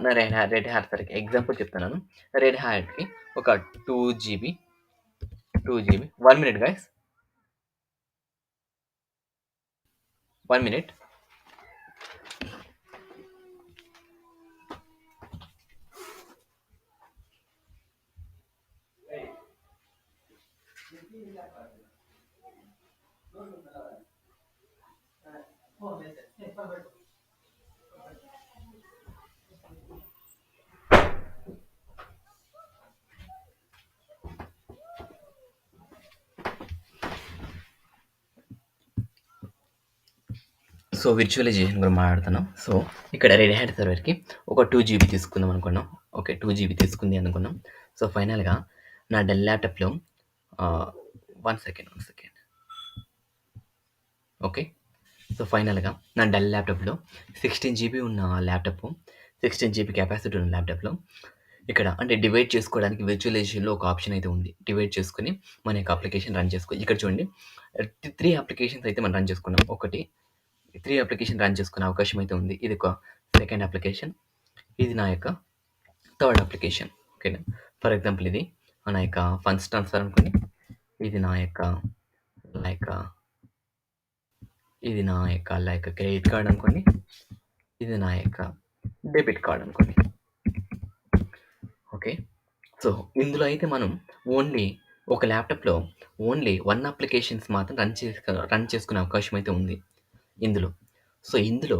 S1: నా రెడ్ హ్యాట్ సర్వర్కి ఎగ్జాంపుల్ చెప్తున్నాను. రెడ్ హ్యాట్కి ఒక 2 GB. 2 GB. 1 minute guys. 1 minute. So virtualisation గురించి మాట్లాడుతున్నాం. సో ఇక్కడ రెడ్ హ్యాట్ సర్వర్కి ఒక 2 జీబీ తీసుకుందాం అనుకున్నాం. ఓకే, 2 జీబీ తీసుకుంది అనుకున్నాం. సో ఫైనల్గా నా డెల్ ల్యాప్టాప్లో 1 సెకండ్. ఓకే. సో ఫైనల్గా నా డెల్ ల్యాప్టాప్లో 16 జీబీ ఉన్న ల్యాప్టాప్, 16 జీబీ కెపాసిటీ ఉన్న ల్యాప్టాప్లో ఇక్కడ అంటే డివైడ్ చేసుకోవడానికి విర్చువలైజేషన్లో ఒక ఆప్షన్ అయితే ఉంది. డివైడ్ చేసుకుని మన యొక్క అప్లికేషన్ రన్ చేసుకో. ఇక్కడ చూడండి 3 అప్లికేషన్స్ అయితే మనం రన్ చేసుకున్నాం. 3 అప్లికేషన్ రన్ చేసుకునే అవకాశం అయితే ఉంది. ఇది ఒక సెకండ్ అప్లికేషన్. ఇది నా యొక్క థర్డ్ అప్లికేషన్. ఓకేనా. ఫర్ ఎగ్జాంపుల్ ఇది నా యొక్క ఫండ్స్ ట్రాన్స్ఫర్ అనుకోండి. ఇది నా యొక్క లైక్ క్రెడిట్ కార్డ్ అనుకోండి. ఇది నా యొక్క డెబిట్ కార్డ్ అనుకోండి. ఓకే. సో ఇందులో అయితే మనం ఓన్లీ ఒక ల్యాప్టాప్లో ఓన్లీ 1 అప్లికేషన్స్ మాత్రం రన్ చేసుకునే అవకాశం అయితే ఉంది ఇందులో. సో ఇందులో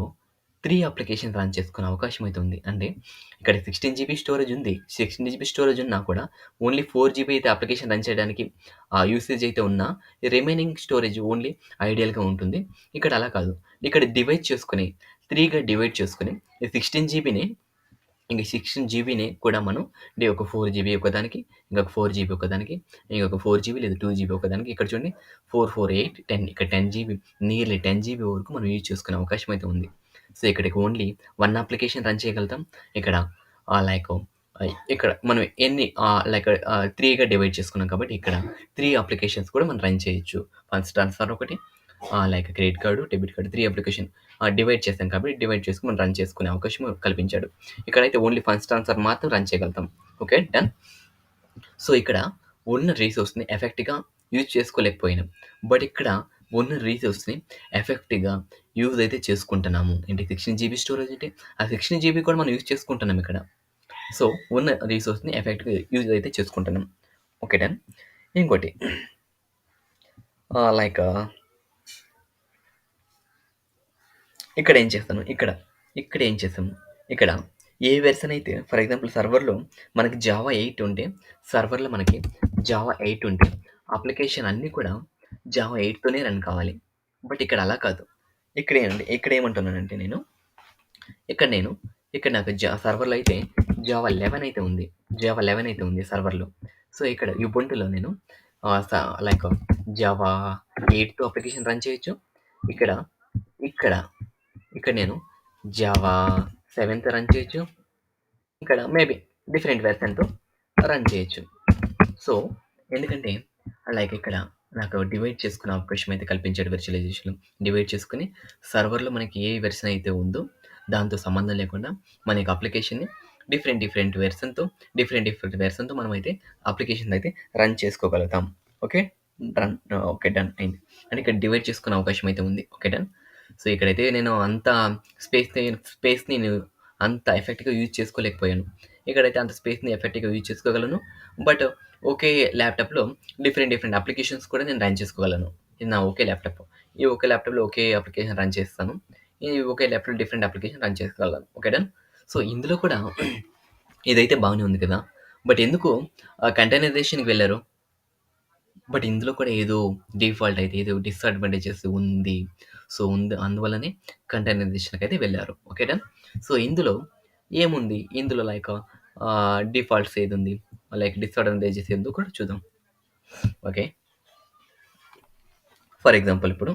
S1: 3 అప్లికేషన్స్ రన్ చేసుకునే అవకాశం అయితే ఉంది. అంటే ఇక్కడ 16 జీబీ స్టోరేజ్ ఉంది. 16 జీబీ స్టోరేజ్ ఉన్నా కూడా ఓన్లీ 4 జీబీ అయితే అప్లికేషన్ రన్ చేయడానికి యూసేజ్ అయితే ఉన్నా రిమైనింగ్ స్టోరేజ్ ఓన్లీ ఐడియల్‌గా ఉంటుంది. ఇక్కడ అలా కాదు. ఇక్కడ డివైడ్ చేసుకొని 3గా డివైడ్ చేసుకొని ఈ 16 జీబీని ఇంక 16 జీబీని కూడా మనం ఒక 4 జీబీ ఒకదానికి, ఇంకొక 4 జీబీ ఒకదానికి, ఇంకొక 4 జీబీ లేదా 2 జీబీ ఒకదానికి. ఇక్కడ చూడండి 4, 4, 8, 10 ఇక్కడ 10 జీబీ నియర్లీ 10 జీబీ వరకు మనం యూజ్ చేసుకునే అవకాశం అయితే ఉంది. సో ఇక్కడికి ఓన్లీ 1 అప్లికేషన్ రన్ చేయగలుగుతాం. ఇక్కడ లైక్ ఇక్కడ మనం ఎన్ని 3గా డివైడ్ చేసుకున్నాం కాబట్టి ఇక్కడ 3 అప్లికేషన్స్ కూడా మనం రన్ చేయొచ్చు. ఫండ్స్ ట్రాన్స్ఫర్ ఒకటి, like credit card, debit card 3 application divide చేస్తాం కాబట్టి డివైడ్ చేసుకొని మనం రన్ చేసుకునే అవకాశం కల్పించాడు. ఇక్కడైతే ఓన్లీ ఫండ్స్ ట్రాన్స్ఫర్ మాత్రం రన్ చేయగలుగుతాం. Okay, done. సో ఇక్కడ ఉన్న రీసోర్స్ని ఎఫెక్ట్గా యూజ్ చేసుకోలేకపోయినాం. బట్ ఇక్కడ ఉన్న రీసోర్స్ని ఎఫెక్ట్గా యూజ్ అయితే చేసుకుంటున్నాము. ఏంటి 16 జీబీ స్టోరేజ్ అంటే ఆ 16 జీబీ కూడా మనం యూజ్ చేసుకుంటున్నాం ఇక్కడ. సో ఉన్న రీసోర్స్ని ఎఫెక్ట్గా యూజ్ అయితే చేసుకుంటున్నాం. Okay, done. ఇంకోటి లైక్ ఇక్కడ ఏం చేస్తాను, ఇక్కడ ఏం చేస్తాము, ఇక్కడ ఏ వెర్షన్ అయితే ఫర్ ఎగ్జాంపుల్ సర్వర్లో మనకి జావా 8 ఉంటే, సర్వర్లో మనకి జావా 8 ఉంటే అప్లికేషన్ అన్నీ కూడా జావా 8తోనే రన్ కావాలి. బట్ ఇక్కడ అలా కాదు. ఇక్కడ ఏమంటున్నానంటే ఇక్కడ నాకు సర్వర్లో అయితే జావా 11 అయితే ఉంది సర్వర్లో. సో ఇక్కడ యుబుంటులో నేను లైక్ జావా 8తో అప్లికేషన్ రన్ చేయొచ్చు. ఇక్కడ ఇక్కడ ఇక్కడ నేను జావా 7తో రన్ చేయొచ్చు. ఇక్కడ మేబీ డిఫరెంట్ వెర్షన్తో రన్ చేయొచ్చు. సో ఎందుకంటే లైక్ ఇక్కడ నాకు డివైడ్ చేసుకునే అవకాశం అయితే కల్పించాడు విర్చువలైజేషన్. డివైడ్ చేసుకుని సర్వర్లో మనకి ఏ వెర్షన్ అయితే ఉందో దాంతో సంబంధం లేకుండా మన యొక్క అప్లికేషన్ని డిఫరెంట్ వెర్షన్తో మనం అయితే అప్లికేషన్ అయితే రన్ చేసుకోగలుగుతాం. ఓకే, డన్ అయింది. అంటే ఇక్కడ డివైడ్ చేసుకునే అవకాశం అయితే ఉంది. Okay, done. సో ఇక్కడైతే నేను అంత స్పేస్ని నేను అంత ఎఫెక్ట్గా యూజ్ చేసుకోలేకపోయాను. ఇక్కడైతే అంత స్పేస్ని ఎఫెక్ట్గా యూజ్ చేసుకోగలను. బట్ ఒకే ల్యాప్టాప్లో డిఫరెంట్ అప్లికేషన్స్ కూడా నేను రన్ చేసుకోగలను. ఇది నా ఒకే ల్యాప్టాప్. ఈ ఒకే ల్యాప్టాప్లో ఒకే అప్లికేషన్ రన్ చేస్తాను. ఈ ఒకే ల్యాప్టాప్లో డిఫరెంట్ అప్లికేషన్ రన్ చేసుకోగలను. Okay, done. సో ఇందులో కూడా ఇదైతే బాగానే ఉంది కదా. బట్ ఎందుకు కంటైనరైజేషన్కి వెళ్ళారు? బట్ ఇందులో కూడా ఏదో డిఫాల్ట్ అయితే ఏదో డిసడ్వాంటేజెస్ ఉంది. సో అందువల్లనే కంటైనరైజేషన్కి అయితే వెళ్ళారు. Okay, done. సో ఇందులో ఏముంది, ఇందులో లైక్ డిఫాల్ట్స్ ఏది ఉంది, లైక్ డిసడ్వాంటేజెస్ ఏందో కూడా చూద్దాం. ఓకే, ఫర్ ఎగ్జాంపుల్ ఇప్పుడు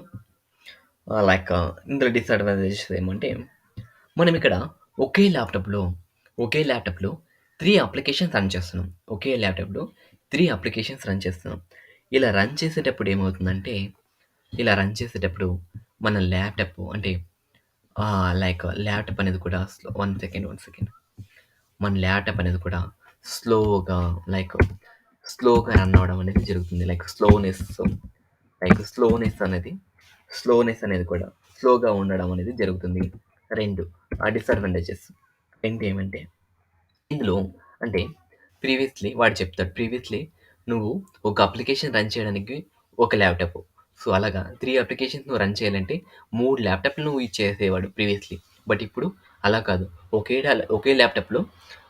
S1: ఇందులో డిసడ్వాంటేజెస్ ఏమంటే, మనం ఇక్కడ ఒకే ల్యాప్‌టాప్‌లో, ఒకే ల్యాప్‌టాప్‌లో 3 అప్లికేషన్స్ రన్ చేస్తున్నాం. ఒకే ల్యాప్‌టాప్‌లో 3 అప్లికేషన్స్ రన్ చేస్తున్నాం. ఇలా రన్ చేసేటప్పుడు ఏమవుతుందంటే, ఇలా రన్ చేసేటప్పుడు మన ల్యాప్‌టాప్ అంటే ల్యాప్‌టాప్ అనేది కూడా వన్ సెకండ్, వన్ సెకండ్. మన ల్యాప్‌టాప్ అనేది కూడా స్లోగా లైక్ స్లోగా రన్ అవ్వడం అనేది జరుగుతుంది. లైక్ స్లోనెస్ అనేది కూడా స్లోగా ఉండడం అనేది జరుగుతుంది. 2 డిసడ్వాంటేజెస్. 2 ఏమంటే ఇందులో అంటే వాడు చెప్తాడు. నువ్వు ఒక అప్లికేషన్ రన్ చేయడానికి ఒక ల్యాప్‌టాప్. సో, అలాగా 3 అప్లికేషన్స్ నువ్వు రన్ చేయాలంటే 3 ల్యాప్‌టాప్‌లు నువ్వు చేసేవాడు ప్రీవియస్‌లీ. బట్ ఇప్పుడు అలా కాదు. ఒకే ల్యాప్‌టాప్‌లో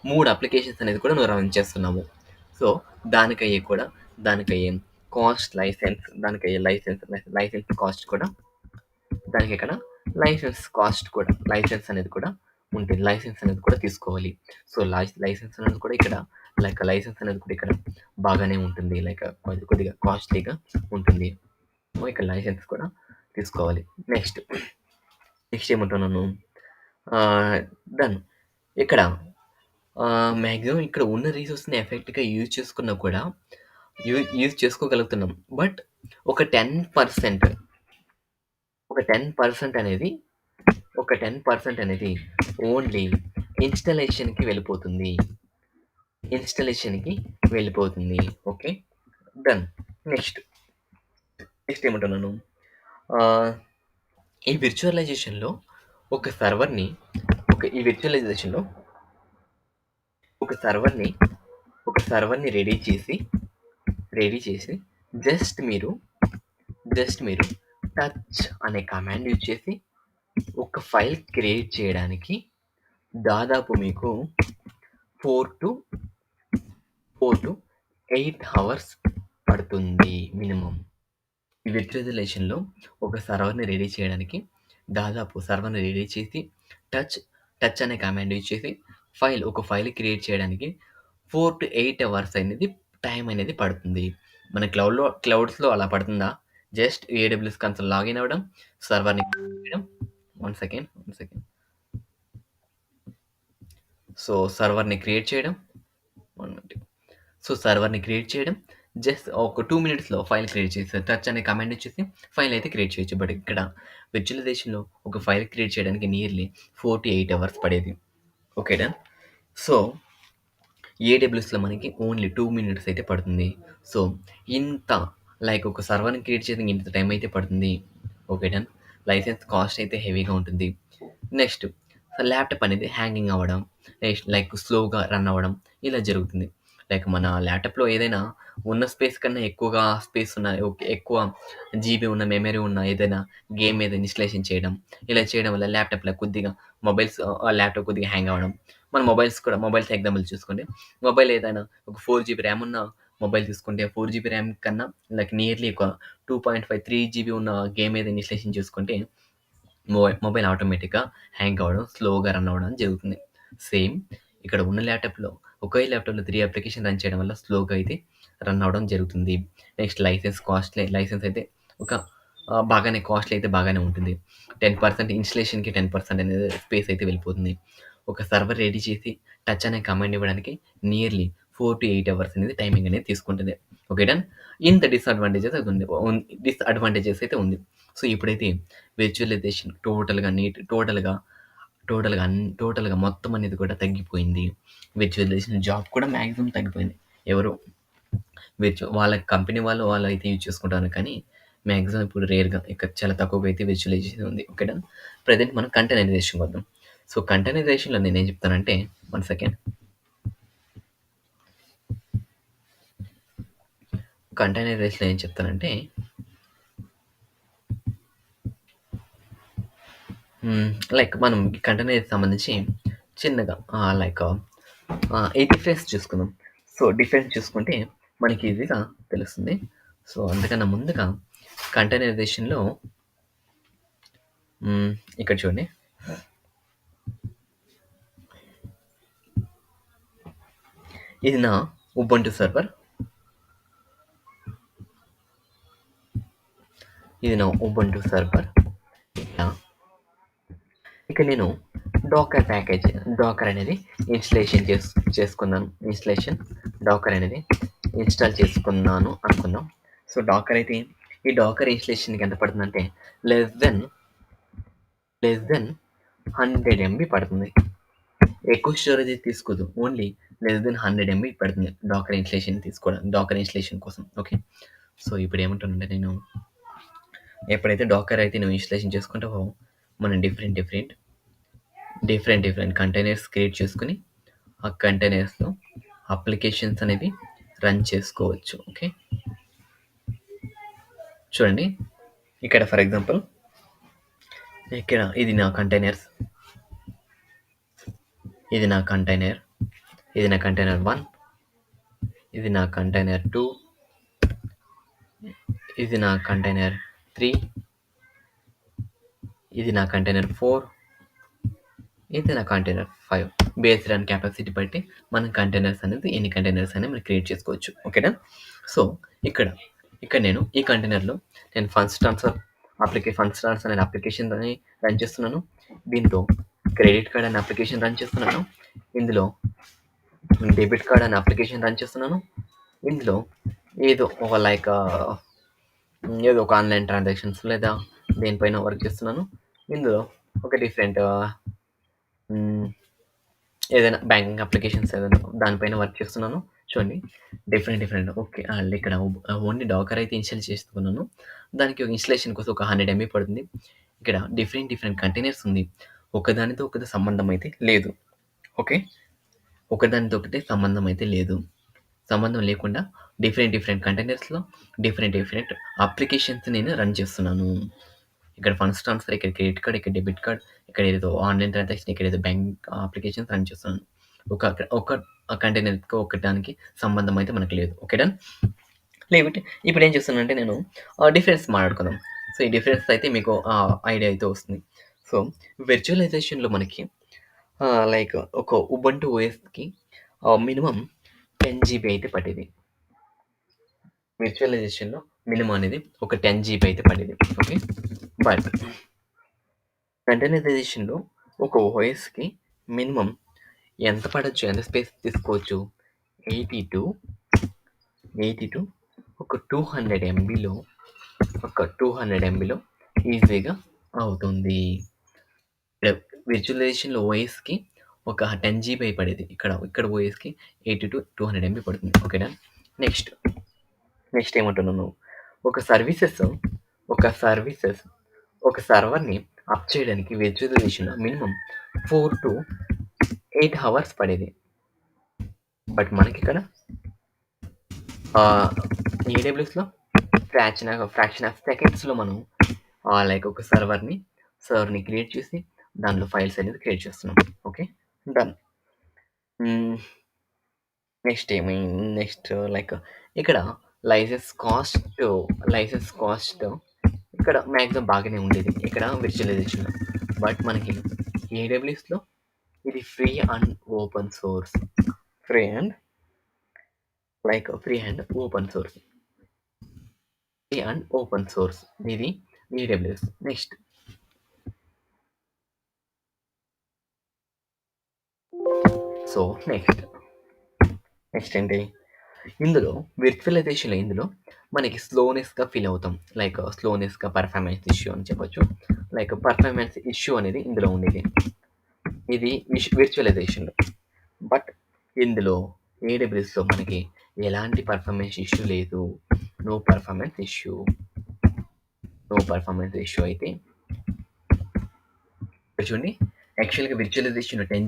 S1: 3 అప్లికేషన్స్ అనేది కూడా నువ్వు రన్ చేస్తున్నావు. సో, దానికయ్యే కూడా దానికయ్యే లైసెన్స్ కాస్ట్ కూడా దానికిక్కడ లైసెన్స్ అనేది కూడా ఉంటుంది. లైసెన్స్ అనేది కూడా తీసుకోవాలి. సో, లైసెన్స్ అనేది కూడా ఇక్కడ లైసెన్స్ అనేది కూడా ఇక్కడ బాగానే ఉంటుంది. కొద్దిగా కాస్ట్‌లీగా ఉంటుంది. సో, ఇక్కడ లైసెన్స్ కూడా తీసుకోవాలి. నెక్స్ట్ ఏమంటున్నాను? ఆహ్, డన్. ఇక్కడ మాక్సిమం ఇక్కడ ఉన్న రిసోర్స్‌ని ఎఫెక్ట్‌గా యూజ్ చేసుకోగలుగుతున్నాం. బట్ ఒక 10% ఒక 10% అనేది ఒక 10% అనేది ఓన్లీ ఇన్‌స్టాలేషన్‌కి వెళ్ళిపోతుంది. ఓకే. డన్. నెక్స్ట్. నెక్స్ట్ ఏమంటున్నాను? ఆహ్, ఈ విర్చువలైజేషన్‌లో ఒక సర్వర్‌ని ఈ విర్చువలైజేషన్‌లో ఒక సర్వర్‌ని రెడీ చేసి జస్ట్ మీరు టచ్ అనే కమాండ్ యూజ్ చేసి ఒక ఫైల్ క్రియేట్ చేయడానికి దాదాపు మీకు 4-8 అవర్స్ పడుతుంది మినిమమ్. ఈ విర్చువలైజేషన్‌లో ఒక సర్వర్‌ని రెడీ చేయడానికి సర్వర్‌ని రెడీ చేసి టచ్ అనే కమాండ్ యూజ్ చేసి ఒక ఫైల్ క్రియేట్ చేయడానికి 4-8 అవర్స్ అనేది టైం అనేది పడుతుంది. మన క్లౌడ్స్‌లో అలా పడుతుందా? జస్ట్ ఏడబ్ల్యూఎస్ కన్సోల్ లాగిన్ అవ్వడం, సర్వర్‌ని చేయడం. One second. సో, సర్వర్‌ని క్రియేట్ చేయడం. 1 మినిట్. సో, సర్వర్‌ని క్రియేట్ చేయడం. జస్ట్ ఒక 2 మినిట్స్‌లో ఫైల్ క్రియేట్ చేసి టచ్ అనే కమాండ్ ఇచ్చేసి ఫైల్ అయితే క్రియేట్ చేయొచ్చు. బట్ ఇక్కడ విర్చువలైజేషన్‌లో ఒక ఫైల్ క్రియేట్ చేయడానికి నియర్లీ 4-8 అవర్స్ పడేది. Okay done. సో, ఏడబ్ల్యూఎస్‌లో మనకి ఓన్లీ 2 మినిట్స్ అయితే పడుతుంది. సో, ఇంత ఒక సర్వర్‌ని క్రియేట్ చేయడానికి ఇంత టైం అయితే పడుతుంది. Okay done. లైసెన్స్ కాస్ట్ అయితే హెవీగా ఉంటుంది. నెక్స్ట్ ల్యాప్‌టాప్ అనేది హ్యాంగింగ్ అవ్వడం, స్లోగా రన్ అవ్వడం ఇలా జరుగుతుంది. మన ల్యాప్‌టాప్‌లో ఏదైనా ఉన్న స్పేస్ కన్నా ఎక్కువగా స్పేస్ ఉన్న ఎక్కువ జీబీ ఉన్న మెమరీ ఉన్న ఏదైనా గేమ్ ఏదైనా ఇన్‌స్టాలేషన్ చేయడం, ఇలా చేయడం వల్ల ల్యాప్‌టాప్ కొద్దిగా హ్యాంగ్ అవ్వడం. మన మొబైల్స్ ఎగ్జాంపుల్ చూసుకోండి. మొబైల్ ఏదైనా ఒక 4 జీబీ ర్యామ్ ఉన్న మొబైల్ తీసుకుంటే 4 జీబీ ర్యామ్ కన్నా నియర్లీ ఒక 2.5, 3 జీబీ ఉన్న గేమ్ ఏదైనా ఇన్‌స్టాలేషన్ చేసుకుంటే మొబైల్ ఆటోమేటిక్‌గా హ్యాంగ్ అవ్వడం, స్లోగా రన్ అవ్వడం జరుగుతుంది. సేమ్ ఇక్కడ ఉన్న ఒకే ల్యాప్‌టాప్‌లో 3 అప్లికేషన్ రన్ చేయడం వల్ల స్లోగా అయితే రన్ అవ్వడం జరుగుతుంది. నెక్స్ట్ లైసెన్స్ అయితే ఒక బాగానే కాస్ట్‌లీ అయితే బాగానే ఉంటుంది. 10% ఇన్‌స్టలేషన్‌కి 10% అనేది స్పేస్ అయితే వెళ్ళిపోతుంది. ఒక సర్వర్ రెడీ చేసి టచ్ అనే కమాండ్ ఇవ్వడానికి నియర్లీ 4-8 అవర్స్ అనేది టైమింగ్ అనేది తీసుకుంటుంది. Okay done. ఇంత డిసడ్వాంటేజెస్ అయితే ఉంది. సో, ఇప్పుడైతే విర్చువలైజేషన్ టోటల్‌గా మొత్తం అనేది కూడా తగ్గిపోయింది. విర్చువలైజేషన్ జాబ్ కూడా మాక్సిమం తగ్గిపోయింది. ఎవరు వాళ్ళ కంపెనీ వాళ్ళైతే యూజ్ చేసుకుంటారు కానీ, మాక్సిమం ఇప్పుడు రేర్‌గా ఇక చాలా తక్కువగా అయితే విర్చువలైజేషన్ ఉంది. Okay done. ప్రెజెంట్ మనం కంటైనరైజేషన్‌కి వద్దాం. సో, కంటైనరైజేషన్‌లో నేనేం చెప్తానంటే, వన్ సెకండ్. కంటైనరైజేషన్‌లో ఏం చెప్తానంటే మనం కంటైనర్‌కి సంబంధించి చిన్నగా ఈ డిఫరెన్స్ చూసుకుందాం. సో, డిఫరెన్స్ చూసుకుంటే మనకి ఈజీగా తెలుస్తుంది. సో, అందుకన్నా ముందుగా కంటైనరైజేషన్‌లో ఇక్కడ చూడండి. ఇది నా ఉబుంటు సర్వర్. ఇది నా ఉబుంటూ సర్వర్. ఇక ఇక నేను డాకర్ ప్యాకేజ్ డాకర్ అనేది ఇన్‌స్టలేషన్ చేసుకున్నాను. డాకర్ అనేది ఇన్‌స్టాల్ చేసుకున్నాను అనుకుందాం. సో, డాకర్ అయితే ఈ డాకర్ ఇన్‌స్టలేషన్‌కి ఎంత పడుతుందంటే less than less than 100 MB పడుతుంది. ఎక్కువ స్టోరేజ్ తీసుకోదు. ఓన్లీ లెస్ దెన్ 100 ఎంబీ పడుతుంది డాకర్ ఇన్‌స్టలేషన్ కోసం. ఓకే. సో, ఇప్పుడు ఏమంటానంటే నేను ఎప్పుడైతే డాకర్ అయితే నువ్వు ఇన్‌స్టలేషన్ చేసుకుంటావో మనం డిఫరెంట్ కంటైనర్స్ క్రియేట్ చేసుకొని ఆ కంటైనర్స్‌లో అప్లికేషన్స్ అనేవి రన్ చేసుకోవచ్చు. ఓకే. చూడండి ఇక్కడ ఫర్ ఎగ్జాంపుల్ ఇక్కడ ఇది నా కంటైనర్ 1, ఇది నా కంటైనర్ 1, ఇది నా కంటైనర్ 2, ఇది నా కంటైనర్ 3, ఇది నా కంటైనర్ 4, ఇది నా కంటైనర్ 5. బేస్డ్ ఆన్ కెపాసిటీ బట్టి మనం కంటైనర్స్ అనేది ఎన్ని కంటైనర్స్ అనేది మనం క్రియేట్ చేసుకోవచ్చు. ఓకేనా. సో ఇక్కడ నేను ఈ కంటైనర్లో నేను ఫండ్స్ ట్రాన్స్ఫర్ అనే అప్లికేషన్ రన్ చేస్తున్నాను. దీంతో క్రెడిట్ కార్డ్ అనే అప్లికేషన్ రన్ చేస్తున్నాను. ఇందులో డెబిట్ కార్డ్ అనే అప్లికేషన్ రన్ చేస్తున్నాను. ఇందులో ఏదో ఒక ఆన్లైన్ ట్రాన్సాక్షన్స్ లేదా దేనిపైన వర్క్ చేస్తున్నాను. ఇందులో ఒక డిఫరెంట్ ఏదైనా బ్యాంకింగ్ అప్లికేషన్స్ ఏదైనా దానిపైన వర్క్ చేస్తున్నాను. చూడండి డిఫరెంట్. ఓకే. ఇక్కడ ఓన్లీ డాకర్ అయితే ఇన్‌స్టాల్ చేసుకున్నాను. దానికి ఇన్‌స్టలేషన్ కోసం ఒక 100 ఎంబీ పడుతుంది. ఇక్కడ డిఫరెంట్ కంటైనర్స్ ఉంది. ఒకదానితో ఒకటి సంబంధం అయితే లేదు. ఓకే. ఒకదానితో ఒకటి సంబంధం అయితే లేదు. సంబంధం లేకుండా డిఫరెంట్ కంటైనర్స్‌లో డిఫరెంట్ అప్లికేషన్స్ నేను రన్ చేస్తున్నాను. ఇక్కడ ఫండ్స్ ట్రాన్స్ఫర్, ఇక్కడ క్రెడిట్ కార్డ్, ఇక్కడ డెబిట్ కార్డ్, ఇక్కడ ఏదో ఆన్లైన్ ట్రాన్సాక్షన్, ఇక్కడ ఏదో బ్యాంక్ అప్లికేషన్స్ రన్ చేస్తున్నాను. ఒక కంటైనర్‌కి ఒకదానికి సంబంధం అయితే మనకు లేదు. Okay done. లేకపోతే ఇప్పుడు ఏం చేస్తున్నానంటే నేను డిఫరెన్స్ మాట్లాడుకుందాం. సో, ఈ డిఫరెన్స్ అయితే మీకు ఐడియా అయితే వస్తుంది. సో, విర్చువలైజేషన్‌లో మనకి ఒక ఉబంటు ఓఎస్‌కి మినిమమ్ 10 జీబీ అయితే పట్టేది. విర్చువలైజేషన్‌లో మినిమమ్ అనేది ఒక 10 జీబీ అయితే పడేది. ఓకే. బట్ కంటైనరైజేషన్‌లో ఒక ఓఎస్‌కి మినిమమ్ ఎంత పడొచ్చు? ఎంత స్పేస్ తీసుకోవచ్చు? 80 to ఒక 200 ఎంబీలో ఈజీగా అవుతుంది. విర్చువలైజేషన్‌లో ఓఎస్‌కి ఒక 10 జీబీ అయి పడేది. ఇక్కడ ఓఎస్‌కి 80 to 200 ఎంబీ పడుతుంది. ఓకేనా. నెక్స్ట్ ఏమంటున్నాను, ఒక సర్వర్‌ని అప్ చేయడానికి విర్చువలైజేషన్‌లో మినిమమ్ 4 to 8 అవర్స్ పడేది. బట్ మనకిక్కడ ఏడబ్ల్యూఎస్‌లో ఫ్రాక్షన్ ఆఫ్ సెకండ్స్‌లో మనం ఒక సర్వర్‌ని క్రియేట్ చేసి దానిలో ఫైల్స్ అనేది క్రియేట్ చేస్తున్నాం. ఓకే. డన్. నెక్స్ట్ ఇక్కడ లైసెన్స్ కాస్ట్ ఇక్కడ మ్యాక్సిమం బాగానే ఉండేది ఇక్కడ విర్చువలైజేషన్‌లో. బట్ మనకి ఏడబ్ల్యూఎస్‌లో ఇది ఫ్రీ అండ్ ఓపెన్ సోర్స్. ఇది ఏడబ్ల్యూఎస్. నెక్స్ట్ ఏంటి ఇందులో విర్చువలైజేషన్‌లో మనకి స్లోనెస్‌గా ఫీల్ అవుతాం. స్లోనెస్‌గా పర్ఫార్మెన్స్ ఇష్యూ అని చెప్పొచ్చు. పర్ఫార్మెన్స్ ఇష్యూ అనేది ఇందులో ఉండేది. ఇది విర్చువలైజేషన్‌లో. బట్ ఇందులో ఏడబ్ల్యూఎస్‌లో మనకి ఎలాంటి పర్ఫార్మెన్స్ ఇష్యూ లేదు. నో పర్ఫార్మెన్స్ ఇష్యూ అయితే చూడండి. యాక్చువల్‌గా విర్చువలైజేషన్ 10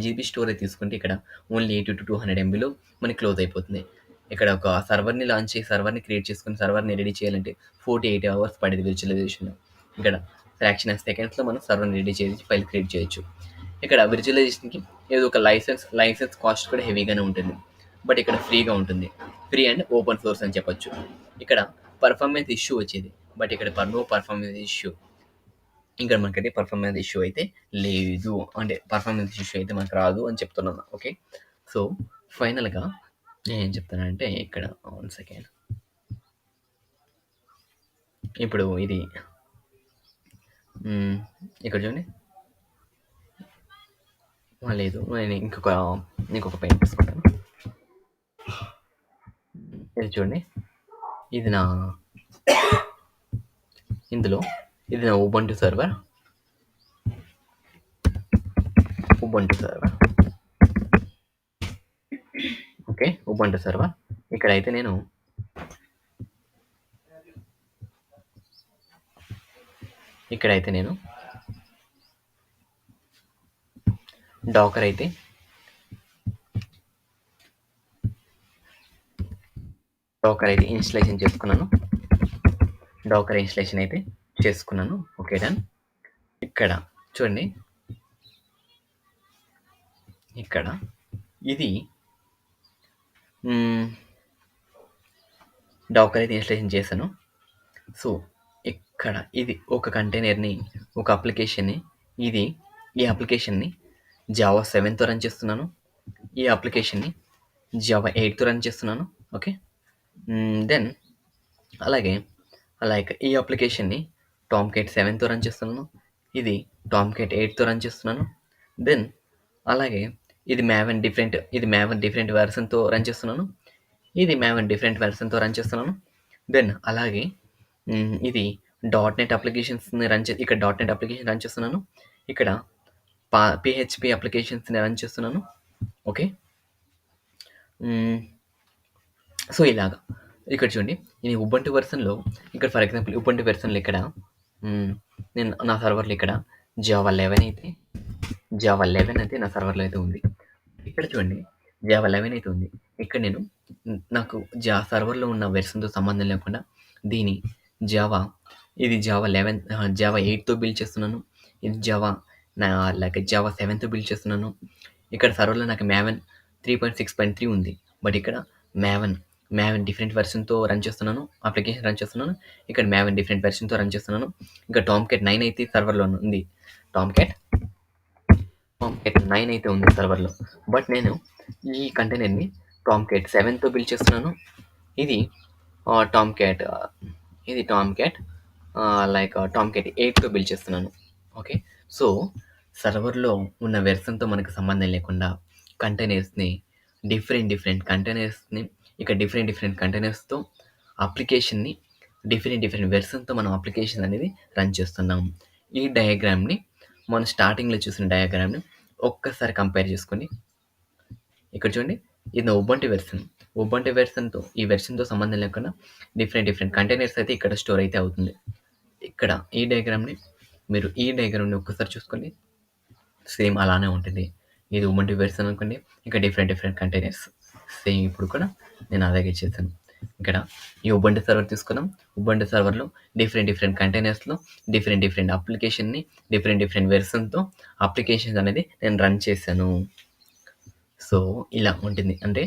S1: జీబీ స్టోరేజ్ తీసుకుంటే ఇక్కడ ఓన్లీ 80 to 200 ఎంబీలో మనకి క్లోజ్ అయిపోతుంది. ఇక్కడ ఒక సర్వర్‌ని క్రియేట్ చేసుకొని సర్వర్‌ని రెడీ చేయాలంటే 48 అవర్స్ పడేది విర్చువలైజేషన్‌లో. ఇక్కడ ఫ్రాక్షన్ ఆఫ్ సెకండ్స్‌లో మనం సర్వర్‌ని రెడీ చేసి ఫైల్ క్రియేట్ చేయొచ్చు. ఇక్కడ విర్చువలైజేషన్‌కి ఏదో ఒక లైసెన్స్ కాస్ట్ కూడా హెవీగానే ఉంటుంది. బట్ ఇక్కడ ఫ్రీగా ఉంటుంది. ఫ్రీ అండ్ ఓపెన్ సోర్స్ అని చెప్పొచ్చు. ఇక్కడ పర్ఫార్మెన్స్ ఇష్యూ వచ్చేది. బట్ ఇక్కడ నో పర్ఫార్మెన్స్ ఇష్యూ. ఇంకా మనకైతే పర్ఫార్మెన్స్ ఇష్యూ అయితే లేదు. అంటే పర్ఫార్మెన్స్ ఇష్యూ అయితే మనకు రాదు అని చెప్తున్నాను. ఓకే. సో, ఫైనల్‌గా నేనేం చెప్తానంటే ఇక్కడ 1 సెకండ్. ఇప్పుడు ఇది హ్మ్. ఇక్కడ చూడండి. లేదు. నేను ఇంకొక పెన్ తీసుకుంటాను. ఇది చూడండి. ఇది నా ఇందులో ఇది నా Ubuntu server. Ubuntu server. Okay. Ubuntu server. ఇక్కడైతే నేను డాకర్ అయితే ఇన్‌స్టాలేషన్ చేసుకున్నాను. డాకర్ ఇన్‌స్టాలేషన్ అయితే చేసుకున్నాను. ఓకే. డన్. ఇక్కడ చూడండి. ఇక్కడ ఇది డాకర్ అయితే ఇన్‌స్టాలేషన్ చేశాను. సో, ఇక్కడ ఇది ఒక కంటైనర్‌ని, ఒక అప్లికేషన్‌ని ఈ అప్లికేషన్‌ని జావా 7తో రన్ చేస్తున్నాను. ఈ అప్లికేషన్‌ని జావా 8తో రన్ చేస్తున్నాను. ఓకే. దెన్ అలాగే ఈ అప్లికేషన్‌ని టామ్‌కేట్ 7తో రన్ చేస్తున్నాను. ఇది టామ్‌కేట్ 8తో రన్ చేస్తున్నాను. దెన్ అలాగే ఇది మావెన్ డిఫరెంట్ వెర్షన్‌తో రన్ చేస్తున్నాను. ఇది మావెన్ డిఫరెంట్ వెర్షన్‌తో రన్ చేస్తున్నాను. దెన్ అలాగే ఇది డాట్‌నెట్ అప్లికేషన్స్‌ని ఇక్కడ డాట్‌నెట్ అప్లికేషన్ రన్ చేస్తున్నాను. ఇక్కడ పీహెచ్‌పీ అప్లికేషన్స్‌ని రన్ చేస్తున్నాను. ఓకే. సో, ఇలాగా. ఇక్కడ చూడండి. ఈ ఉబుంటు వెర్షన్‌లో ఇక్కడ ఫర్ ఎగ్జాంపుల్ ఉబుంటు వెర్షన్‌లో ఇక్కడ నేను నా సర్వర్‌లో ఇక్కడ జావా 11 అయితే నా సర్వర్‌లో అయితే ఉంది. ఇక్కడ చూడండి. జావా 11 అయితే ఉంది. ఇక్కడ నేను నాకు సర్వర్‌లో ఉన్న వెర్షన్‌తో సంబంధం లేకుండా దీని జావా ఇది జావా 8తో బిల్డ్ చేస్తున్నాను. ఇది జావా 7తో బిల్డ్ చేస్తున్నాను. ఇక్కడ సర్వర్‌లో నాకు మావెన్ 3.6.3 ఉంది. బట్ ఇక్కడ మావెన్ డిఫరెంట్ వెర్షన్‌తో రన్ చేస్తున్నాను. అప్లికేషన్ రన్ చేస్తున్నాను. ఇక్కడ మావెన్ డిఫరెంట్ వెర్షన్‌తో రన్ చేస్తున్నాను. ఇంకా టామ్‌కేట్ 9 అయితే సర్వర్‌లో ఉంది. టామ్‌కేట్ 9 అయితే ఉంది సర్వర్‌లో. బట్ నేను ఈ కంటైనర్‌ని టామ్‌కేట్ 7తో బిల్డ్ చేస్తున్నాను. ఇది టామ్‌కేట్ టామ్‌కేట్ 8తో బిల్డ్ చేస్తున్నాను. ఓకే. సో, సర్వర్‌లో ఉన్న వెర్షన్‌తో మనకు సంబంధం లేకుండా కంటైనర్స్‌ని డిఫరెంట్ కంటైనర్స్‌ని ఇక్కడ డిఫరెంట్ కంటైనర్స్‌తో అప్లికేషన్‌ని డిఫరెంట్ వెర్షన్‌తో మనం అప్లికేషన్ అనేది రన్ చేస్తున్నాం. ఈ డయాగ్రామ్‌ని మనం స్టార్టింగ్‌లో చూసిన డయాగ్రామ్‌ని ఒక్కసారి కంపేర్ చేసుకోండి. ఇక్కడ చూడండి. ఇది నా ఉబుంటు వెర్షన్. ఉబుంటు వెర్షన్‌తో ఈ వెర్షన్‌తో సంబంధం లేకుండా డిఫరెంట్ కంటైనర్స్ అయితే ఇక్కడ స్టోర్ అయితే అవుతుంది. ఇక్కడ ఈ డయాగ్రామ్‌ని ఒక్కసారి చూసుకోండి. సేమ్ అలానే ఉంటుంది. ఇది ఉబుంటు వెర్షన్ అనుకోండి. ఇంకా డిఫరెంట్ కంటైనర్స్. సేమ్ ఇప్పుడు కూడా నేను అలాగే చేశాను. ఇక్కడ ఈ ఉబుంటు సర్వర్ తీసుకున్నాం. ఉబుంటు సర్వర్‌లో డిఫరెంట్ కంటైనర్స్‌లో డిఫరెంట్ అప్లికేషన్‌ని డిఫరెంట్ వెర్షన్‌తో అప్లికేషన్స్ అనేది నేను రన్ చేశాను. సో, ఇలా ఉంటుంది. అంటే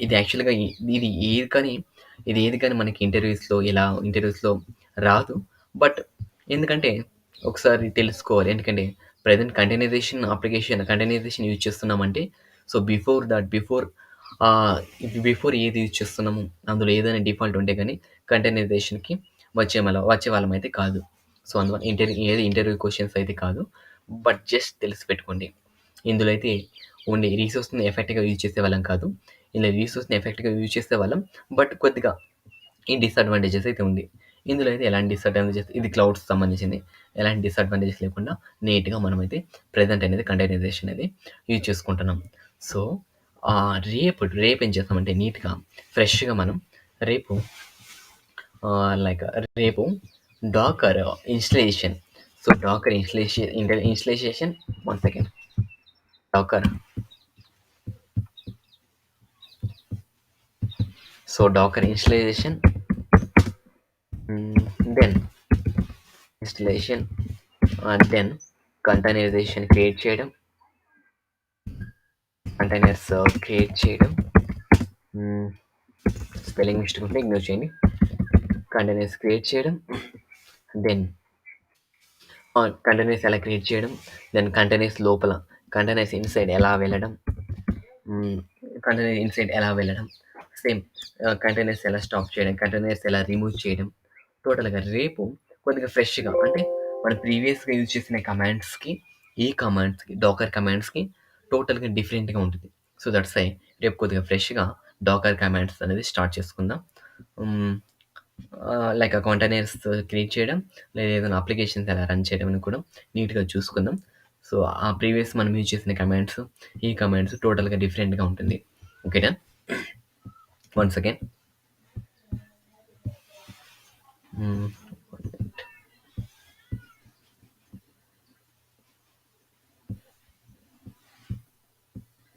S1: ఇది యాక్చువల్‌గా ఇది ఏది కానీ మనకి ఇంటర్వ్యూస్‌లో రాదు. బట్ ఎందుకంటే ఒకసారి తెలుసుకోవాలి. ఎందుకంటే ప్రెజెంట్ కంటైనరైజేషన్ యూజ్ చేస్తున్నామంటే సో, బిఫోర్ ఏది యూజ్ చేస్తున్నాము, అందులో ఏదైనా డిఫాల్ట్ ఉంటే గాని కంటైనరైజేషన్‌కి వచ్చేవాళ్ళమైతే కాదు. సో, అందువల్ల ఇంటర్వ్యూ క్వెషన్స్ అయితే కాదు. బట్ జస్ట్ తెలిసి పెట్టుకోండి. ఇందులో అయితే ఓన్లీ రిసోర్స్‌ని ఎఫెక్టివ్‌గా యూజ్ చేసేవాళ్ళం కాదు. ఇలా రిసోర్స్‌ని ఎఫెక్టివ్‌గా యూజ్ చేసేవాళ్ళం. బట్ కొద్దిగా ఈ డిసడ్వాంటేజెస్ అయితే ఉంది. ఇందులో అయితే ఎలాంటి డిసడ్వాంటేజెస్ ఇది క్లౌడ్స్‌కి సంబంధించింది. ఎలాంటి డిసడ్వాంటేజెస్ లేకుండా నీట్‌గా మనమైతే ప్రెజెంట్ అనేది కంటైనరైజేషన్ అనేది యూజ్ చేసుకుంటున్నాం. సో, రేపు ఏం చేస్తామంటే నీట్‌గా ఫ్రెష్‌గా మనం రేపు లైక్ రేపు Docker installation. So, Docker installation 1 second. Docker Docker installation, then installation, and then containerization create చేయడం, containers create చేయడం, స్పెల్లింగ్ మిస్టేక్ ఉంటే ఇగ్నోర్ చేయండి. కంటైనర్స్ క్రియేట్ చేయడం, దెన్ కంటైనర్స్ ఎలా క్రియేట్ చేయడం, దెన్ కంటైనర్స్ ఇన్సైడ్ ఎలా వెళ్ళడం, సేమ్ కంటైనర్స్ ఎలా స్టాప్ చేయడం, కంటైనర్స్ ఎలా రిమూవ్ చేయడం, టోటల్‌గా రేపు కొద్దిగా ఫ్రెష్‌గా అంటే మనం ప్రీవియస్‌గా యూజ్ చేసిన కమాండ్స్‌కి, ఈ కమాండ్స్‌కి, డాకర్ కమాండ్స్‌కి టోటల్‌గా డిఫరెంట్‌గా ఉంటది. సో, దట్స్ వై రేపు కొద్దిగా ఫ్రెష్‌గా డాకర్ కమాండ్స్ అనేది స్టార్ట్ చేసుకుందాం. హ్మ్. లైక్ ఆ కంటైనర్స్ క్రియేట్ చేయడం, లేదా ఏదైనా అప్లికేషన్స్ ఎలా రన్ చేయడం అని కూడా నీట్‌గా చూసుకుందాం. సో, ఆ ప్రీవియస్ మనం యూజ్ చేసిన కమాండ్స్, ఈ కమాండ్స్ టోటల్‌గా డిఫరెంట్‌గా ఉంటుంది. ఓకేనా? Once again. హ్మ్.